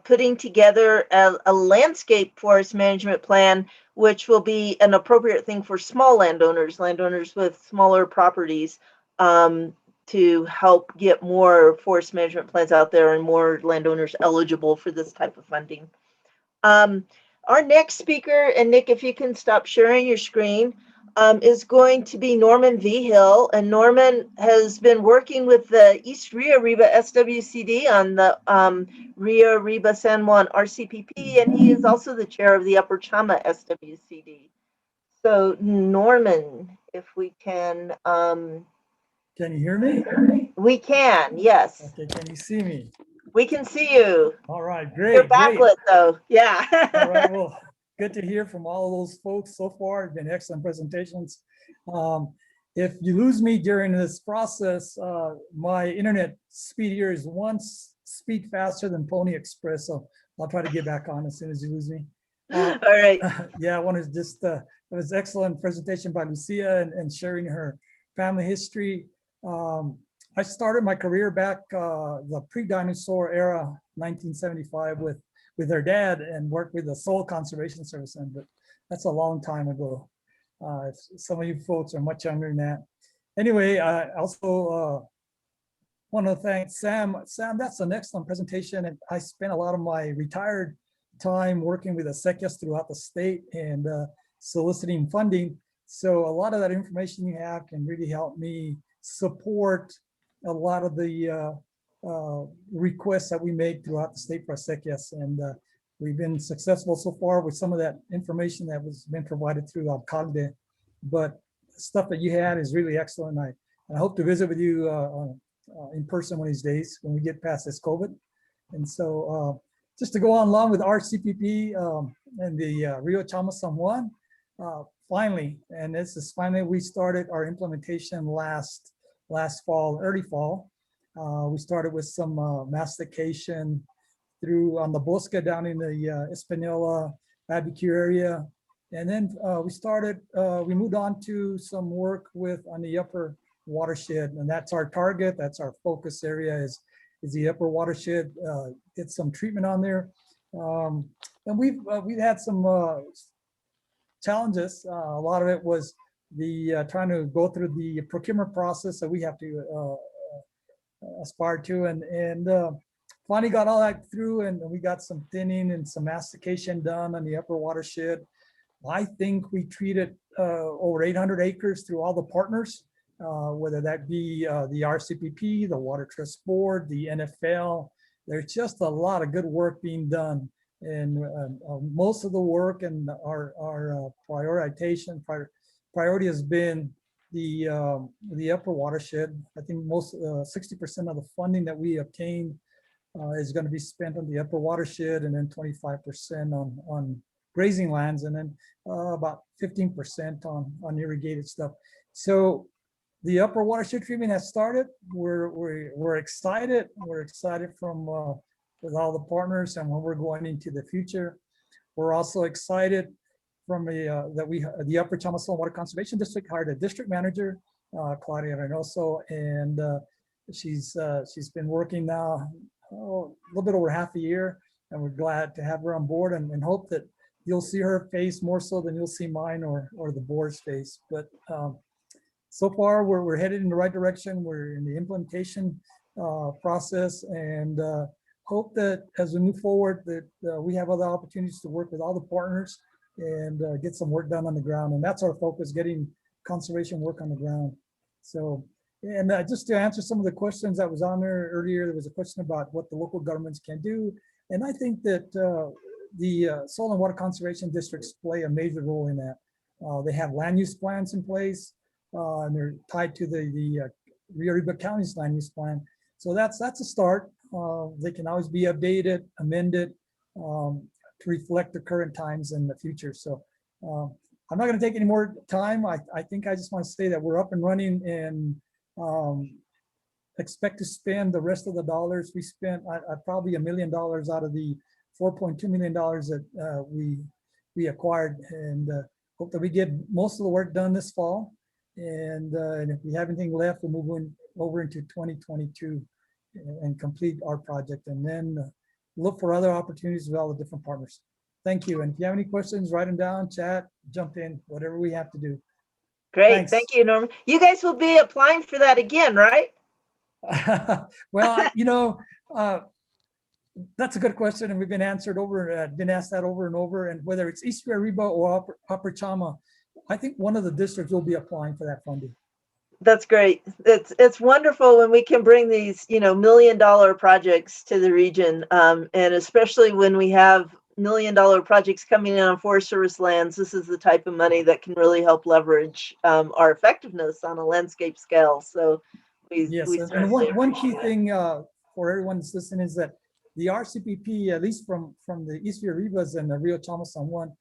[SPEAKER 1] putting together a landscape forest management plan, which will be an appropriate thing for small landowners with smaller properties, to help get more forest management plans out there and more landowners eligible for this type of funding. Our next speaker, and Nick, if you can stop sharing your screen, is going to be Norman Vigil. And Norman has been working with the East Rio Arriba SWCD on the Rio Arriba San Juan RCPP, and he is also the chair of the Upper Chama SWCD. So Norman, if we can.
[SPEAKER 10] Can you hear me?
[SPEAKER 1] We can, yes.
[SPEAKER 10] Okay, can you see me?
[SPEAKER 1] We can see you.
[SPEAKER 10] All right, great.
[SPEAKER 1] You're backlit though, yeah.
[SPEAKER 10] All right, well, good to hear from all of those folks so far. It's been excellent presentations. If you lose me during this process, my internet speed here is one speed faster than Pony Express, so I'll try to get back on as soon as you lose me.
[SPEAKER 1] All right.
[SPEAKER 10] Yeah, I want to just, it was excellent presentation by Lucia and sharing her family history. I started my career back the pre-dinosaur era, 1975, with with their dad and worked with the Soil Conservation Service. But that's a long time ago. Some of you folks are much younger than that. Anyway, I also want to thank Sam. Sam, that's an excellent presentation. And I spent a lot of my retired time working with the SECIAS throughout the state and soliciting funding. So a lot of that information you have can really help me support a lot of the requests that we make throughout the state for SECIAS. And we've been successful so far with some of that information that was been provided through Alcalde. But stuff that you had is really excellent. I hope to visit with you in person one of these days when we get past this COVID. And so just to go on along with RCPP and the Rio Chama San Juan, finally, and this is finally, we started our implementation last fall, early fall. We started with some mastication through on the Bosque down in the Espanola, Abiquiu area. And then we moved on to some work on the upper watershed, and that's our target. That's our focus area is the upper watershed. Get some treatment on there. And we've had some challenges. A lot of it was the trying to go through the procurement process that we have to aspire to, and finally got all that through, and we got some thinning and some mastication done on the upper watershed. I think we treated over 800 acres through all the partners, whether that be the RCPP, the Water Trust Board, the NFL. There's just a lot of good work being done. And most of the work and our priority has been the upper watershed. I think most 60% of the funding that we obtain is going to be spent on the upper watershed, and then 25% on grazing lands, and then about 15% on irrigated stuff. So the upper watershed treatment has started. We're excited. We're excited from with all the partners and when we're going into the future. We're also excited from the Upper Chama Water Conservation District hired a district manager, Claudia Reynoso, and she's been working now a little bit over half a year, and we're glad to have her on board, and hope that you'll see her face more so than you'll see mine or the board's face. But so far, we're headed in the right direction. We're in the implementation process, and hope that as we move forward, that we have other opportunities to work with all the partners and get some work done on the ground. And that's our focus, getting conservation work on the ground. So, and just to answer some of the questions that was on there earlier, there was a question about what the local governments can do. And I think that the soil and water conservation districts play a major role in that. They have land use plans in place, and they're tied to the Rio Arriba County's land use plan. So that's a start. They can always be updated, amended to reflect the current times in the future. So I'm not going to take any more time. I think I just want to say that we're up and running, and expect to spend the rest of the dollars. We spent probably $1 million out of the $4.2 million that we acquired, and hope that we get most of the work done this fall. And if we have anything left, we'll move over into 2022 and complete our project, and then look for other opportunities with all the different partners. Thank you. And if you have any questions, write them down, chat, jump in, whatever we have to do.
[SPEAKER 1] Great.
[SPEAKER 10] Thanks.
[SPEAKER 1] Thank you, Norman. You guys will be applying for that again, right?
[SPEAKER 10] Well, that's a good question, and we've been asked that over and over. And whether it's East Rio Arriba or Upper Chama, I think one of the districts will be applying for that funding.
[SPEAKER 1] That's great. It's wonderful when we can bring these, $1 million projects to the region, and especially when we have $1 million projects coming in on Forest Service lands. This is the type of money that can really help leverage our effectiveness on a landscape scale. So
[SPEAKER 10] yes, and one key thing for everyone that's listening is that the RCPP, at least from the East Rio Arribas and the Rio Chama San Juan,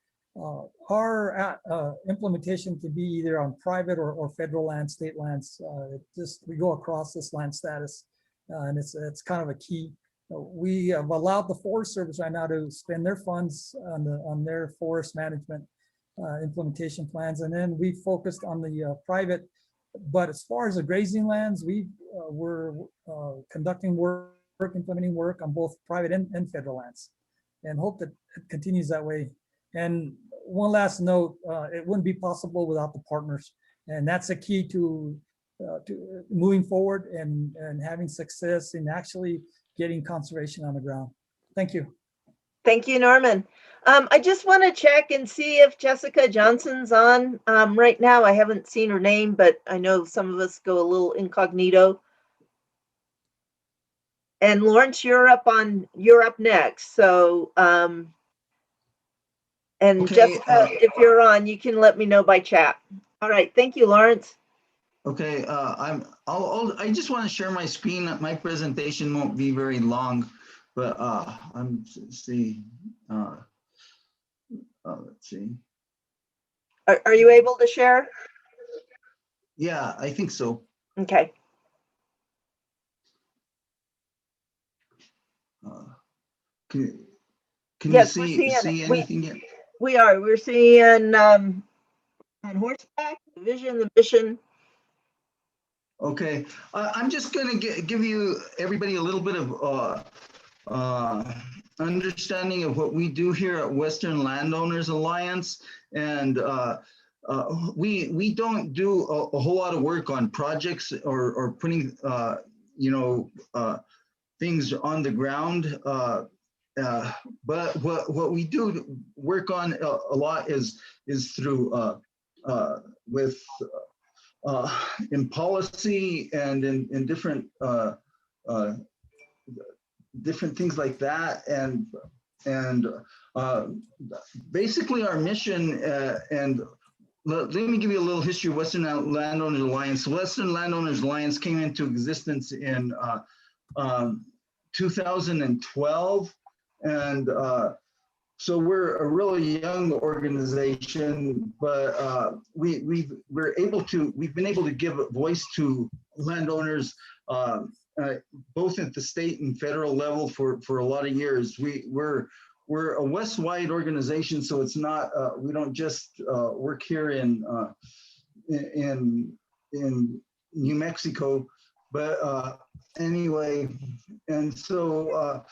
[SPEAKER 10] our implementation can be either on private or federal land, state lands. We go across this land status, and it's kind of a key. We have allowed the Forest Service right now to spend their funds on their forest management implementation plans, and then we focused on the private. But as far as the grazing lands, we're conducting work, implementing work on both private and federal lands. and hope that it continues that way. And one last note, it wouldn't be possible without the partners. And that's a key to moving forward and having success in actually getting conservation on the ground. Thank you.
[SPEAKER 1] Thank you, Norman. I just want to check and see if Jessica Johnson's on right now. I haven't seen her name, but I know some of us go a little incognito. And Lawrence, you're up next. So, and
[SPEAKER 8] Okay,
[SPEAKER 1] Jessica, if you're on, you can let me know by chat. All right. Thank you, Lawrence.
[SPEAKER 8] Okay, I just want to share my screen. My presentation won't be very long, but let's see. Let's see.
[SPEAKER 1] Are you able to share?
[SPEAKER 8] Yeah, I think so.
[SPEAKER 1] Okay.
[SPEAKER 8] Can
[SPEAKER 1] Yes,
[SPEAKER 8] you
[SPEAKER 1] we're seeing
[SPEAKER 8] see
[SPEAKER 1] it.
[SPEAKER 8] anything yet?
[SPEAKER 1] We are. We're seeing on horseback, the vision, the mission.
[SPEAKER 8] Okay, I'm just going to give you everybody a little bit of understanding of what we do here at Western Landowners Alliance, and we don't do a whole lot of work on projects or putting things on the ground. But what we do work on a lot is through with in policy and in different different things like that, and basically our mission and let me give you a little history of Western Landowners Alliance. Western Landowners Alliance came into existence in 2012, and so we're a really young organization, but we've been able to give a voice to landowners both at the state and federal level for a lot of years. We're a West-wide organization, so it's not we don't just work here in New Mexico, but anyway, and so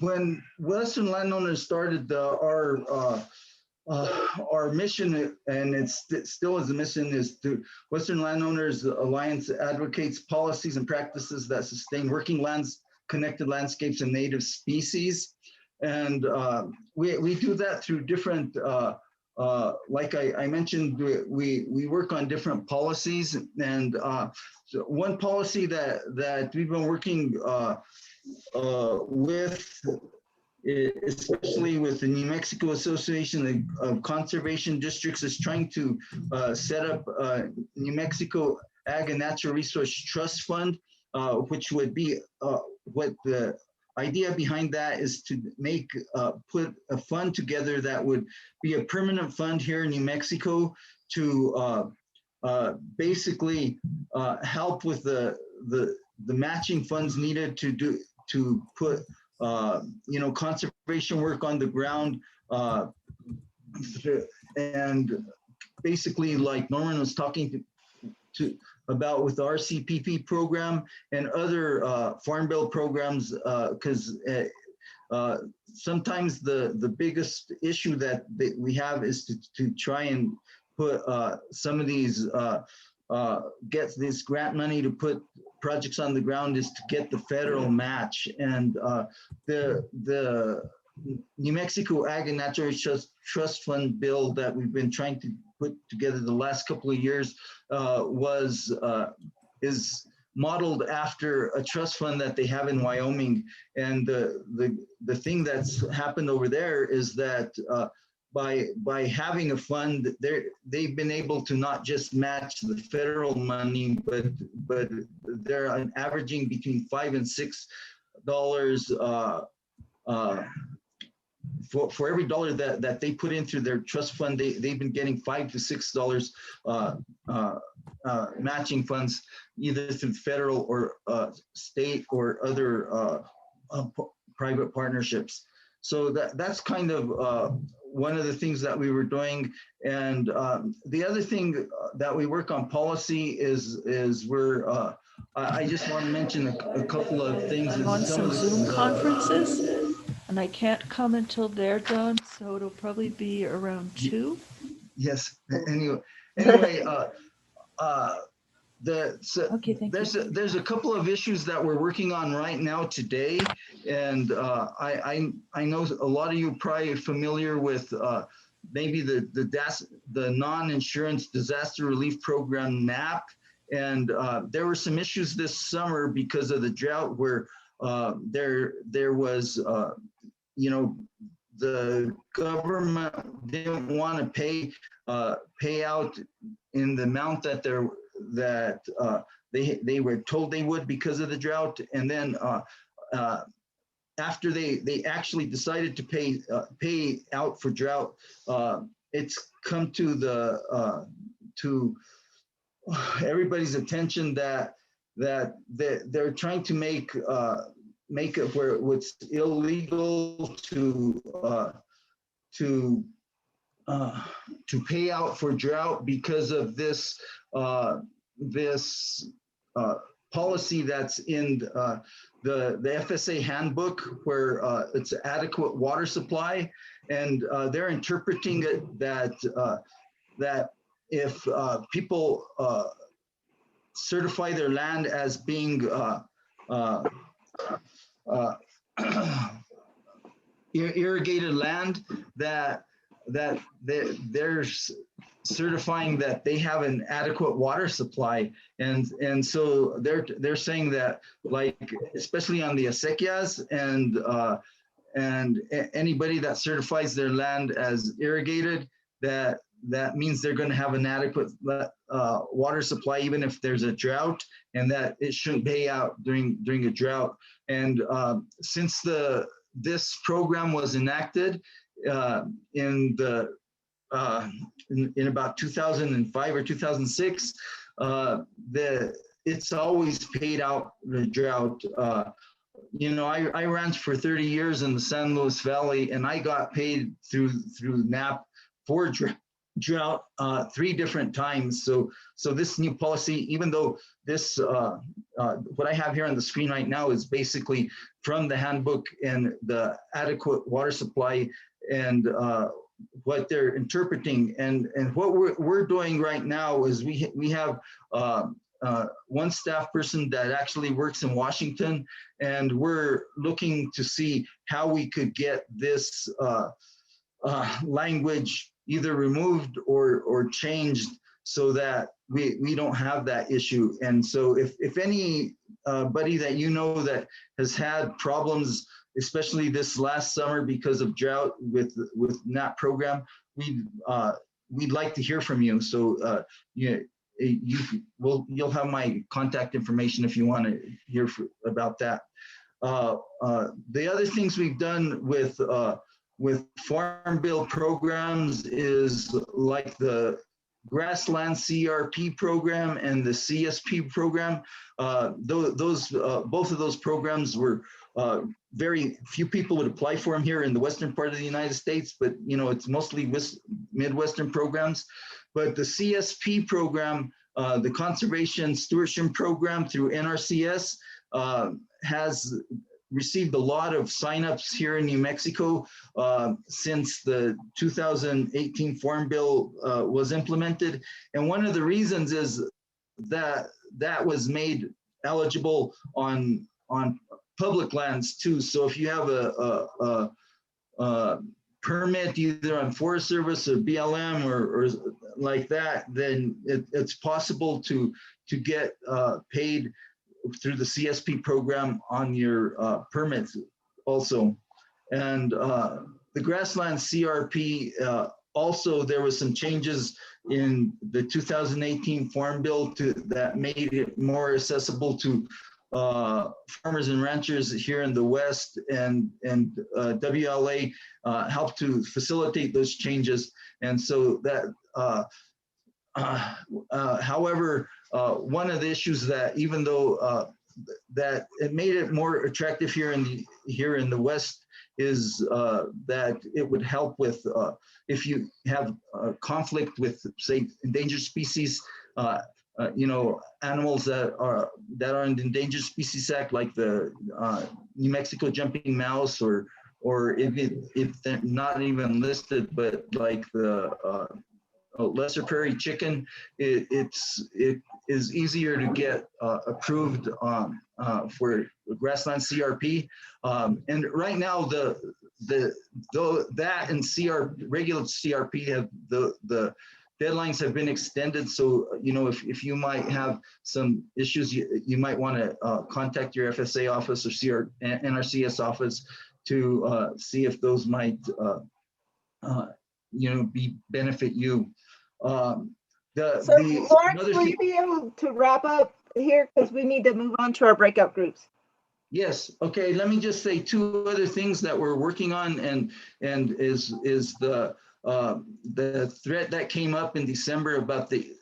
[SPEAKER 8] when Western Landowners started our mission, and it still is a mission, is to Western Landowners Alliance advocates policies and practices that sustain working lands, connected landscapes, and native species. And we do that through different, like I mentioned, we work on different policies. And so one policy that we've been working with, especially with the New Mexico Association of Conservation Districts, is trying to set up New Mexico Ag and Natural Resource Trust Fund, which would be what the idea behind that is to make put a fund together that would be a permanent fund here in New Mexico to basically help with the matching funds needed to put conservation work on the ground, and basically, like Norman was talking to about with the RCPP program and other farm bill programs, because sometimes the biggest issue that we have is to try and put some of these get this grant money to put projects on the ground is to get the federal match. And the New Mexico Ag and Natural Trust Fund bill that we've been trying to put together the last couple of years is modeled after a trust fund that they have in Wyoming. And the thing that's happened over there is that by having a fund, they've been able to not just match the federal money, but they're averaging between $5 and $6 for every dollar that they put into their trust fund. They've been getting $5 to $6 matching funds, either through federal or state or other private partnerships. So that's kind of one of the things that we were doing. And the other thing that we work on policy is we're, I just want to mention a couple of things.
[SPEAKER 11] I'm on some Zoom conferences. and I can't come until they're done, so it'll probably be around 2.
[SPEAKER 8] Yes. Anyway,
[SPEAKER 11] Okay, thank you.
[SPEAKER 8] there's a couple of issues that we're working on right now today, and I know a lot of you probably familiar with maybe the non-insurance disaster relief program NAP, and there were some issues this summer because of the drought where there was the government didn't want to pay out in the amount that they were told they would because of the drought, and then after they actually decided to pay out for drought, it's come to everybody's attention that they're trying to make it where it's illegal to pay out for drought because of this policy that's in the FSA handbook, where it's adequate water supply, and they're interpreting it that if people certify their land as being irrigated land, that they're certifying that they have an adequate water supply, and so they're saying that, like, especially on the acequias and anybody that certifies their land as irrigated, that means they're going to have an adequate water supply even if there's a drought, and that it shouldn't pay out during a drought. And since this program was enacted in about 2005 or 2006, it's always paid out the drought. I ranched for 30 years in the San Luis Valley, and I got paid through NAP for drought 3 different times. So this new policy, even though this what I have here on the screen right now is basically from the handbook and the adequate water supply, and what they're interpreting, and what we're doing right now is we have one staff person that actually works in Washington, and we're looking to see how we could get this language either removed or changed so that we don't have that issue. And so if anybody that that has had problems, especially this last summer because of drought with NAP program, we'd like to hear from you. So you'll have my contact information if you want to hear about that. The other things we've done with Farm Bill programs is like the Grassland CRP program and the CSP program. Both of those programs were very few people would apply for them here in the western part of the United States, but it's mostly Midwestern programs. But the CSP program, the Conservation Stewardship Program through NRCS, has received a lot of signups here in New Mexico since the 2018 Farm Bill was implemented. And one of the reasons is that was made eligible on public lands too. So if you have a permit either on Forest Service or BLM or like that, then it's possible to get paid through the CSP program on your permits also. And the Grassland CRP, also there was some changes in the 2018 Farm Bill that made it more accessible to farmers and ranchers here in the West, and WLA helped to facilitate those changes. And so that, however, one of the issues that, even though that it made it more attractive here in the West, is that it would help with if you have conflict with, say, endangered species, animals that are in the Endangered Species Act, like the New Mexico jumping mouse or or if they're not even listed, but like the lesser prairie chicken, it is easier to get approved for grassland CRP. And right now, that and regular CRP have the deadlines have been extended. So, you know, if you might have some issues, you might want to contact your FSA office or NRCS office to see if those might, you know, benefit you.
[SPEAKER 1] So Lawrence,
[SPEAKER 8] another
[SPEAKER 1] will you be able to wrap up here? Because we need to move on to our breakout groups.
[SPEAKER 8] Yes. Okay. Let me just say two other things that we're working on, and is the threat that came up in December about the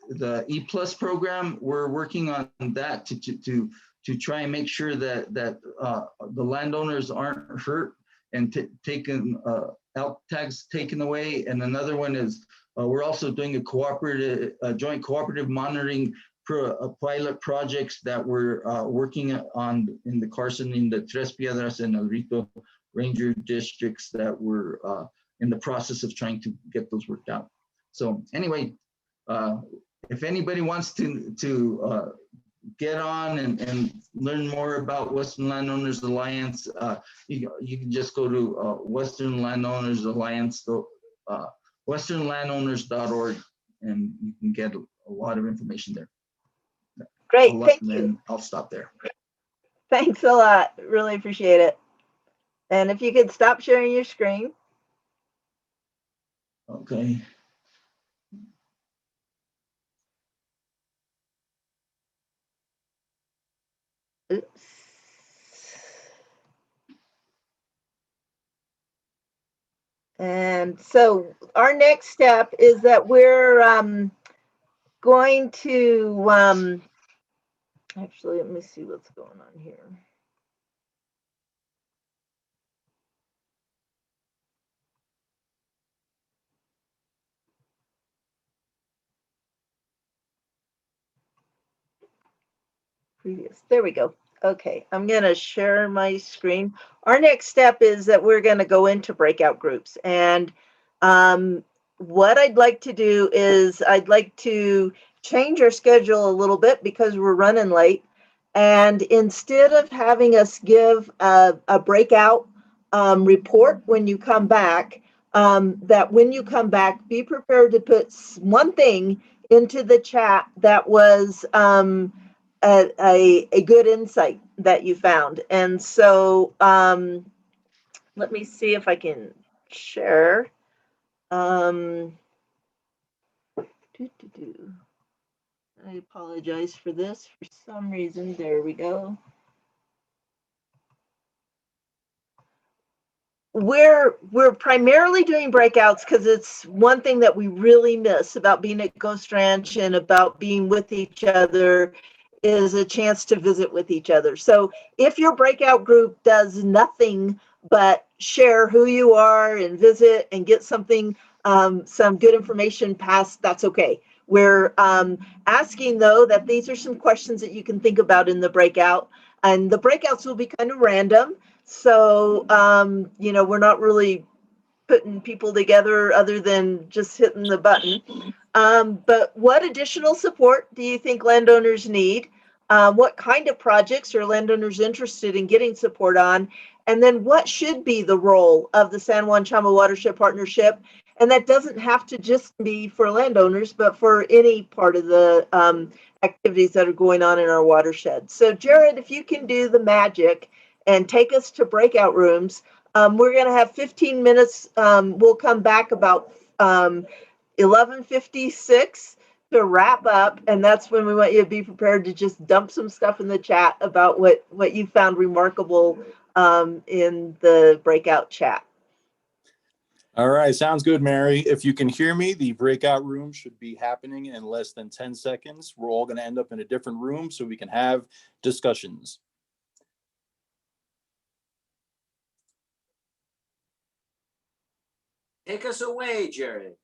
[SPEAKER 8] E+ program. We're working on that to try and make sure that the landowners aren't hurt and taken elk tags taken away. And another one is we're also doing a joint cooperative monitoring pilot projects that we're working on in the Carson, in the Tres Piedras and El Rito Ranger districts that we're in the process of trying to get those worked out. So anyway, if anybody wants to get on and learn more about Western Landowners Alliance, you can just go to Western Landowners Alliance, westernlandowners.org, and you can get a lot of information there.
[SPEAKER 1] Great, thank you.
[SPEAKER 8] I'll stop there.
[SPEAKER 1] Thanks a lot. Really appreciate it. And if you could stop sharing your screen.
[SPEAKER 8] Okay.
[SPEAKER 1] Oops. And so our next step is that we're going to, actually, let me see what's going on here. There we go. Okay, I'm going to share my screen. Our next step is that we're going to go into breakout groups. And what I'd like to do is I'd like to change our schedule a little bit because we're running late. And instead of having us give a breakout report when you come back, that when you come back, be prepared to put one thing into the chat that was a good insight that you found. And so let me see if I can share. I apologize for this. For some reason, there we go. We're primarily doing breakouts because it's one thing that we really miss about being at Ghost Ranch and about being with each other is a chance to visit with each other. So if your breakout group does nothing but share who you are and visit and get something, some good information passed, that's okay. We're asking, though, that these are some questions that you can think about in the breakout. And the breakouts will be kind of random. So, you know, we're not really putting people together other than just hitting the button. But what additional support do you think landowners need? What kind of projects are landowners interested in getting support on? And then what should be the role of the San Juan Chama Watershed Partnership? And that doesn't have to just be for landowners, but for any part of the activities that are going on in our watershed. So Jared, if you can do the magic and take us to breakout rooms, we're going to have 15 minutes. We'll come back about 11:56 to wrap up, and that's when we want you to be prepared to just dump some stuff in the chat about what you found remarkable in the breakout chat.
[SPEAKER 12] All right, sounds good, Mary. If you can hear me, the breakout room should be happening in less than 10 seconds. We're all going to end up in a different room so we can have discussions.
[SPEAKER 7] Take us away, Jared.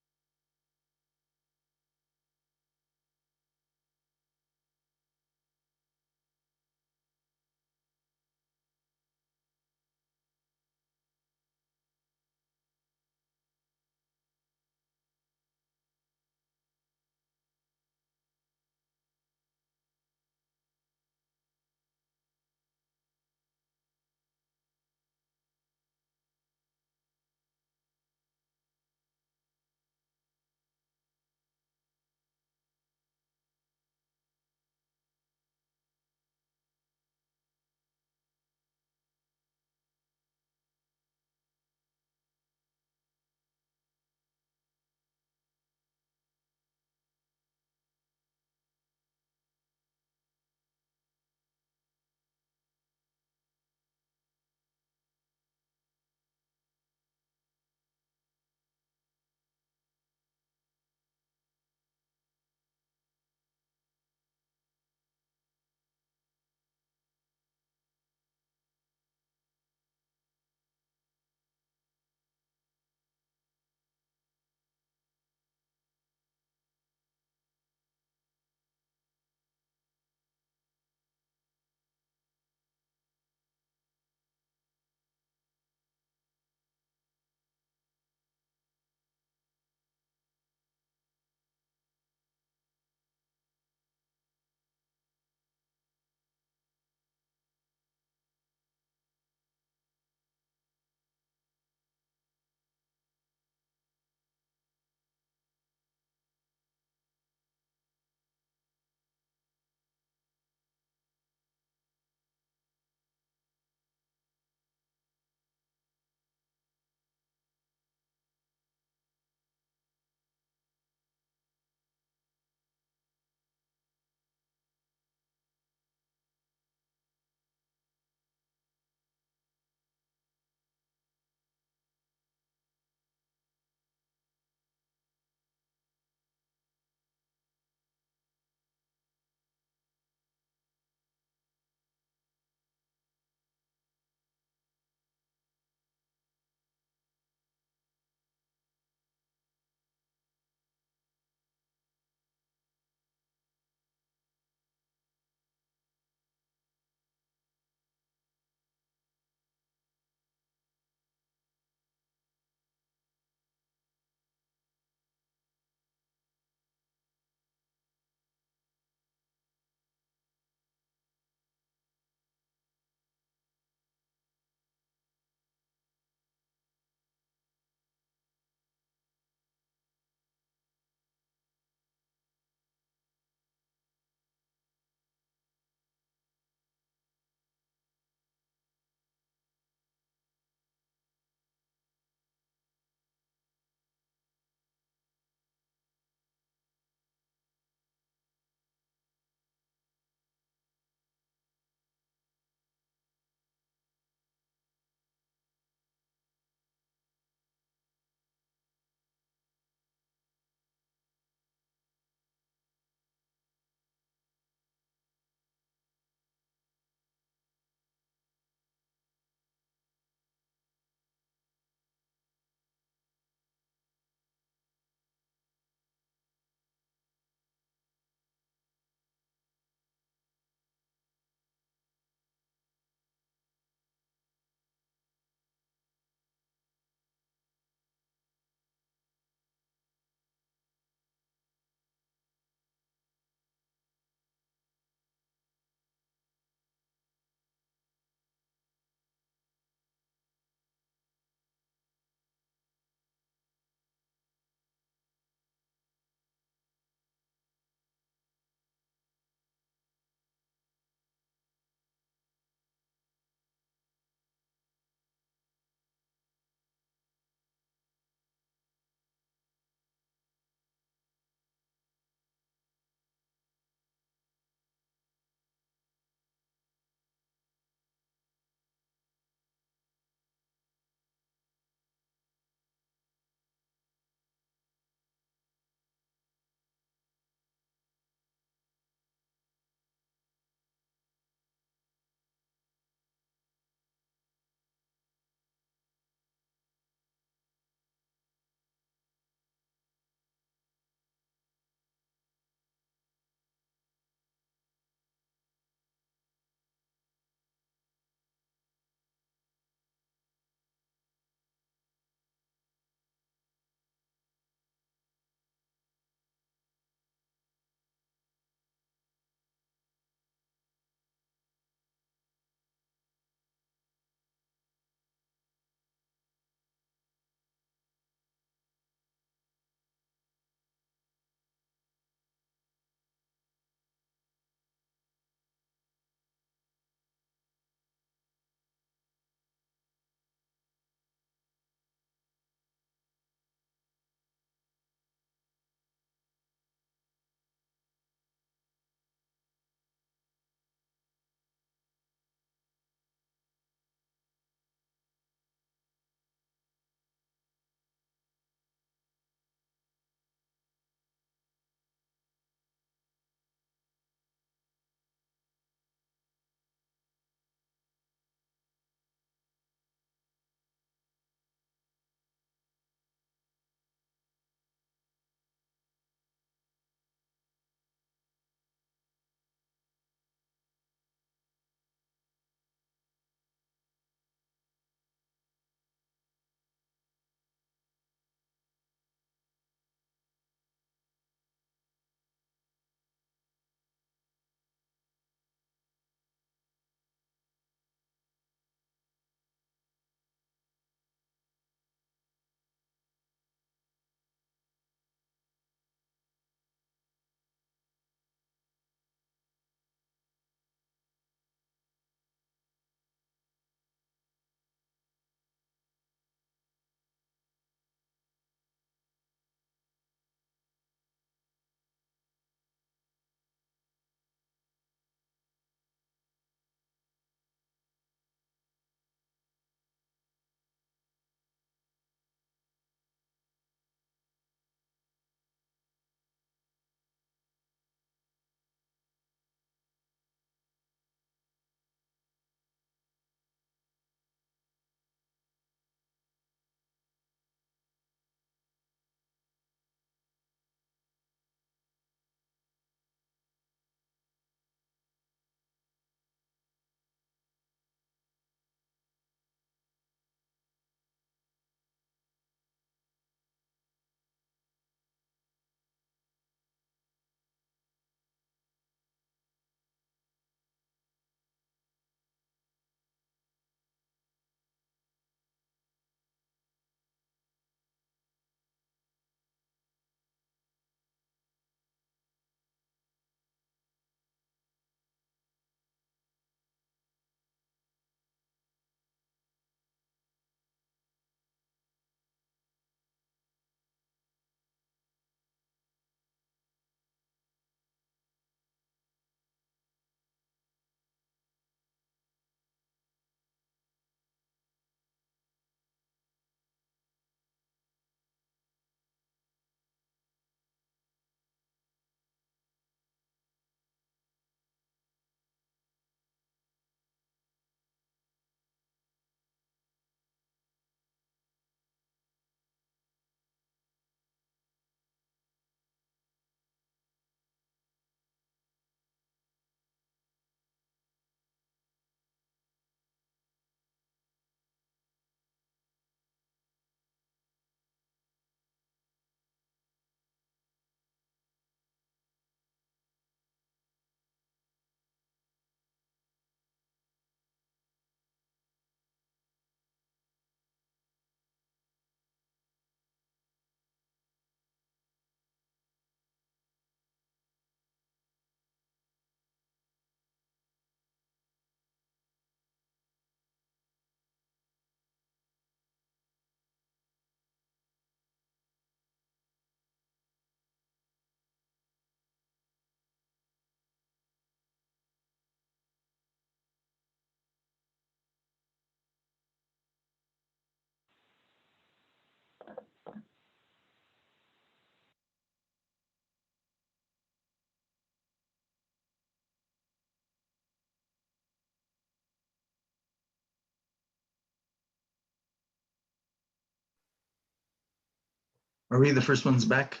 [SPEAKER 8] Are we the first ones back?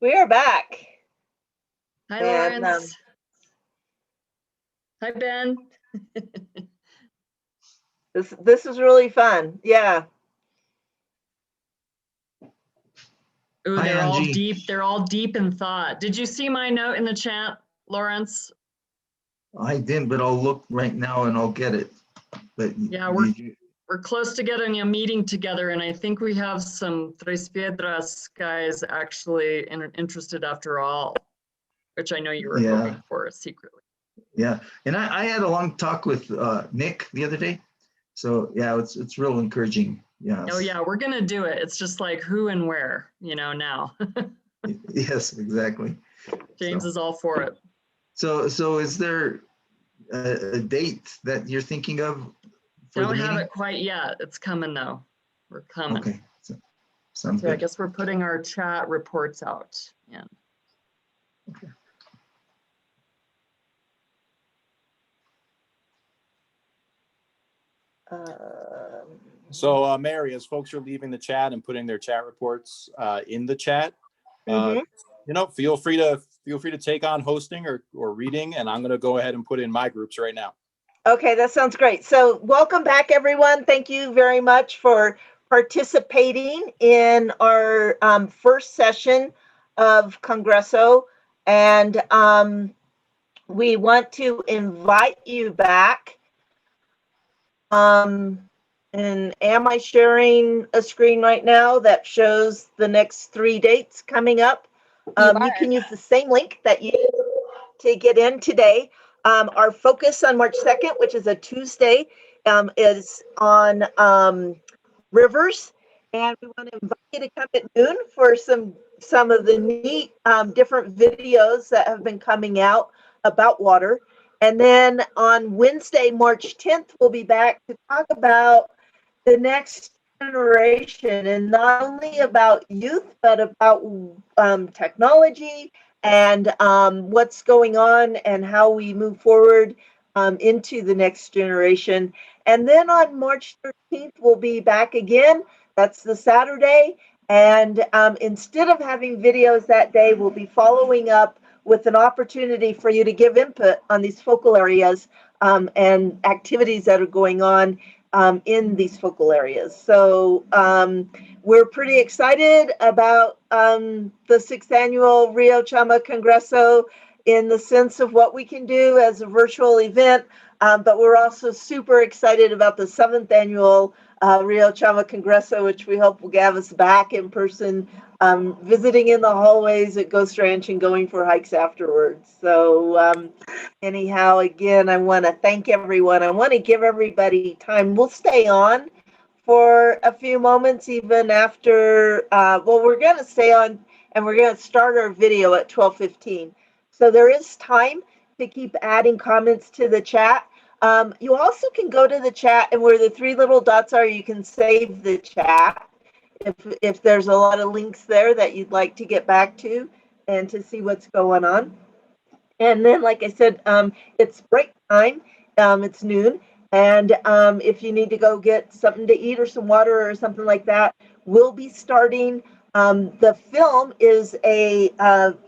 [SPEAKER 1] We are back.
[SPEAKER 13] Hi,
[SPEAKER 1] And,
[SPEAKER 13] Lawrence. Hi, Ben.
[SPEAKER 1] This is really fun. Yeah.
[SPEAKER 13] Ooh,
[SPEAKER 8] Hi,
[SPEAKER 13] they're all
[SPEAKER 8] Angie.
[SPEAKER 13] deep. They're all deep in thought. Did you see my note in the chat, Lawrence?
[SPEAKER 8] I didn't, but I'll look right now and I'll get it. But
[SPEAKER 13] Yeah, we're close to getting a meeting together, and I think we have some Tres Piedras guys actually interested after all, which I know you were
[SPEAKER 8] Yeah.
[SPEAKER 13] hoping for secretly.
[SPEAKER 8] Yeah, and I had a long talk with Nick the other day. So yeah, it's real encouraging. Yeah.
[SPEAKER 13] Oh yeah, we're gonna do it. It's just like who and where, now.
[SPEAKER 8] Yes, exactly.
[SPEAKER 13] James is all for it.
[SPEAKER 8] So is there a date that you're thinking of for the
[SPEAKER 13] Don't have
[SPEAKER 8] meeting?
[SPEAKER 13] it quite yet. It's coming though. We're coming.
[SPEAKER 8] Okay, sounds
[SPEAKER 13] So I
[SPEAKER 8] good.
[SPEAKER 13] guess we're putting our chat reports out. Yeah.
[SPEAKER 8] Okay.
[SPEAKER 12] So Mary, as folks are leaving the chat and putting their chat reports in the chat, feel free to take on hosting or reading, and I'm going to go ahead and put in my groups right now.
[SPEAKER 1] Okay, that sounds great. So welcome back, everyone. Thank you very much for participating in our first session of Congreso. And we want to invite you back. And am I sharing a screen right now that shows the next 3 dates coming up? You can use the same link that you to get in today. Our focus on March 2nd, which is a Tuesday, is on rivers. And we want to invite you to come at noon for some of the neat different videos that have been coming out about water. And then on Wednesday, March 10th, we'll be back to talk about the next generation, and not only about youth, but about technology and what's going on and how we move forward into the next generation. And then on March 13th, we'll be back again. That's the Saturday. And instead of having videos that day, we'll be following up with an opportunity for you to give input on these focal areas and activities that are going on in these focal areas. So we're pretty excited about the 6th annual Rio Chama Congreso in the sense of what we can do as a virtual event, but we're also super excited about the 7th annual Rio Chama Congreso, which we hope will have us back in person, visiting in the hallways at Ghost Ranch and going for hikes afterwards. So anyhow, again, I want to thank everyone. I want to give everybody time. We'll stay on for a few moments even after, we're going to stay on and we're going to start our video at 12:15. So there is time to keep adding comments to the chat. You also can go to the chat, and where the 3 little dots are, you can save the chat if there's a lot of links there that you'd like to get back to and to see what's going on. And then, like I said, it's break time. It's noon. And if you need to go get something to eat or some water or something like that, we'll be starting. The film is a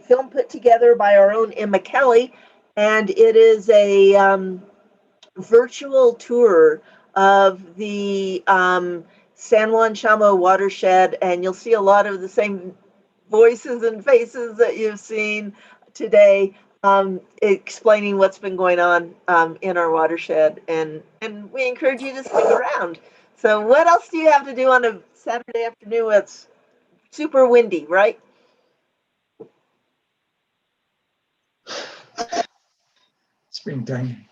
[SPEAKER 1] film put together by our own Emma Kelly, and it is a virtual tour of the San Juan Chama Watershed, and you'll see a lot of the same voices and faces that you've seen today, explaining what's been going on in our watershed, and we encourage you to stick around. So what else do you have to do on a Saturday afternoon? It's super windy, right?
[SPEAKER 8] Springtime.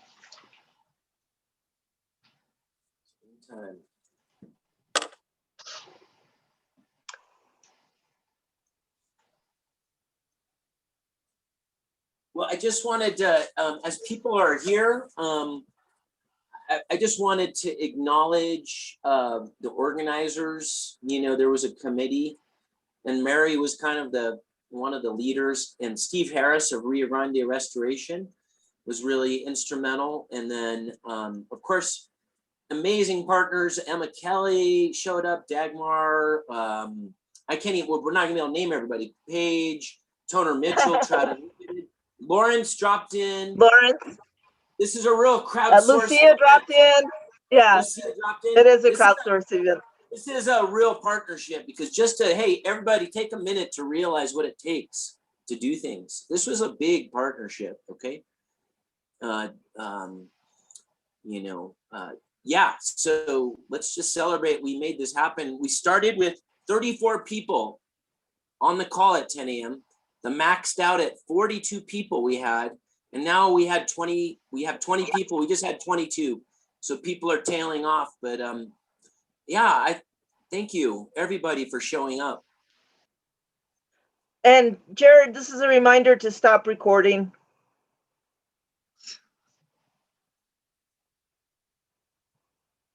[SPEAKER 7] Well, I just wanted to, as people are here, I just wanted to acknowledge the organizers. There was a committee, and Mary was kind of one of the leaders, and Steve Harris of Rio Grande Restoration was really instrumental. And then, of course, amazing partners. Emma Kelly showed up, Dagmar. I can't even, we're not gonna be able to name everybody. Paige, Toner Mitchell, Travis, Lawrence dropped in.
[SPEAKER 1] Lawrence,
[SPEAKER 7] This is a real crowdsourced.
[SPEAKER 1] Lucia dropped in. Yeah,
[SPEAKER 7] Lucia dropped in.
[SPEAKER 1] it is a
[SPEAKER 7] This
[SPEAKER 1] crowdsourced event.
[SPEAKER 7] This is a real partnership because just to, hey, everybody take a minute to realize what it takes to do things. This was a big partnership, okay? Yeah, so let's just celebrate. We made this happen. We started with 34 people on the call at 10 a.m. The maxed out at 42 people we had, and now we had 20, we have 20 people. We just had 22. So people are tailing off, but yeah, I thank you everybody for showing up.
[SPEAKER 1] And Jared, this is a reminder to stop recording.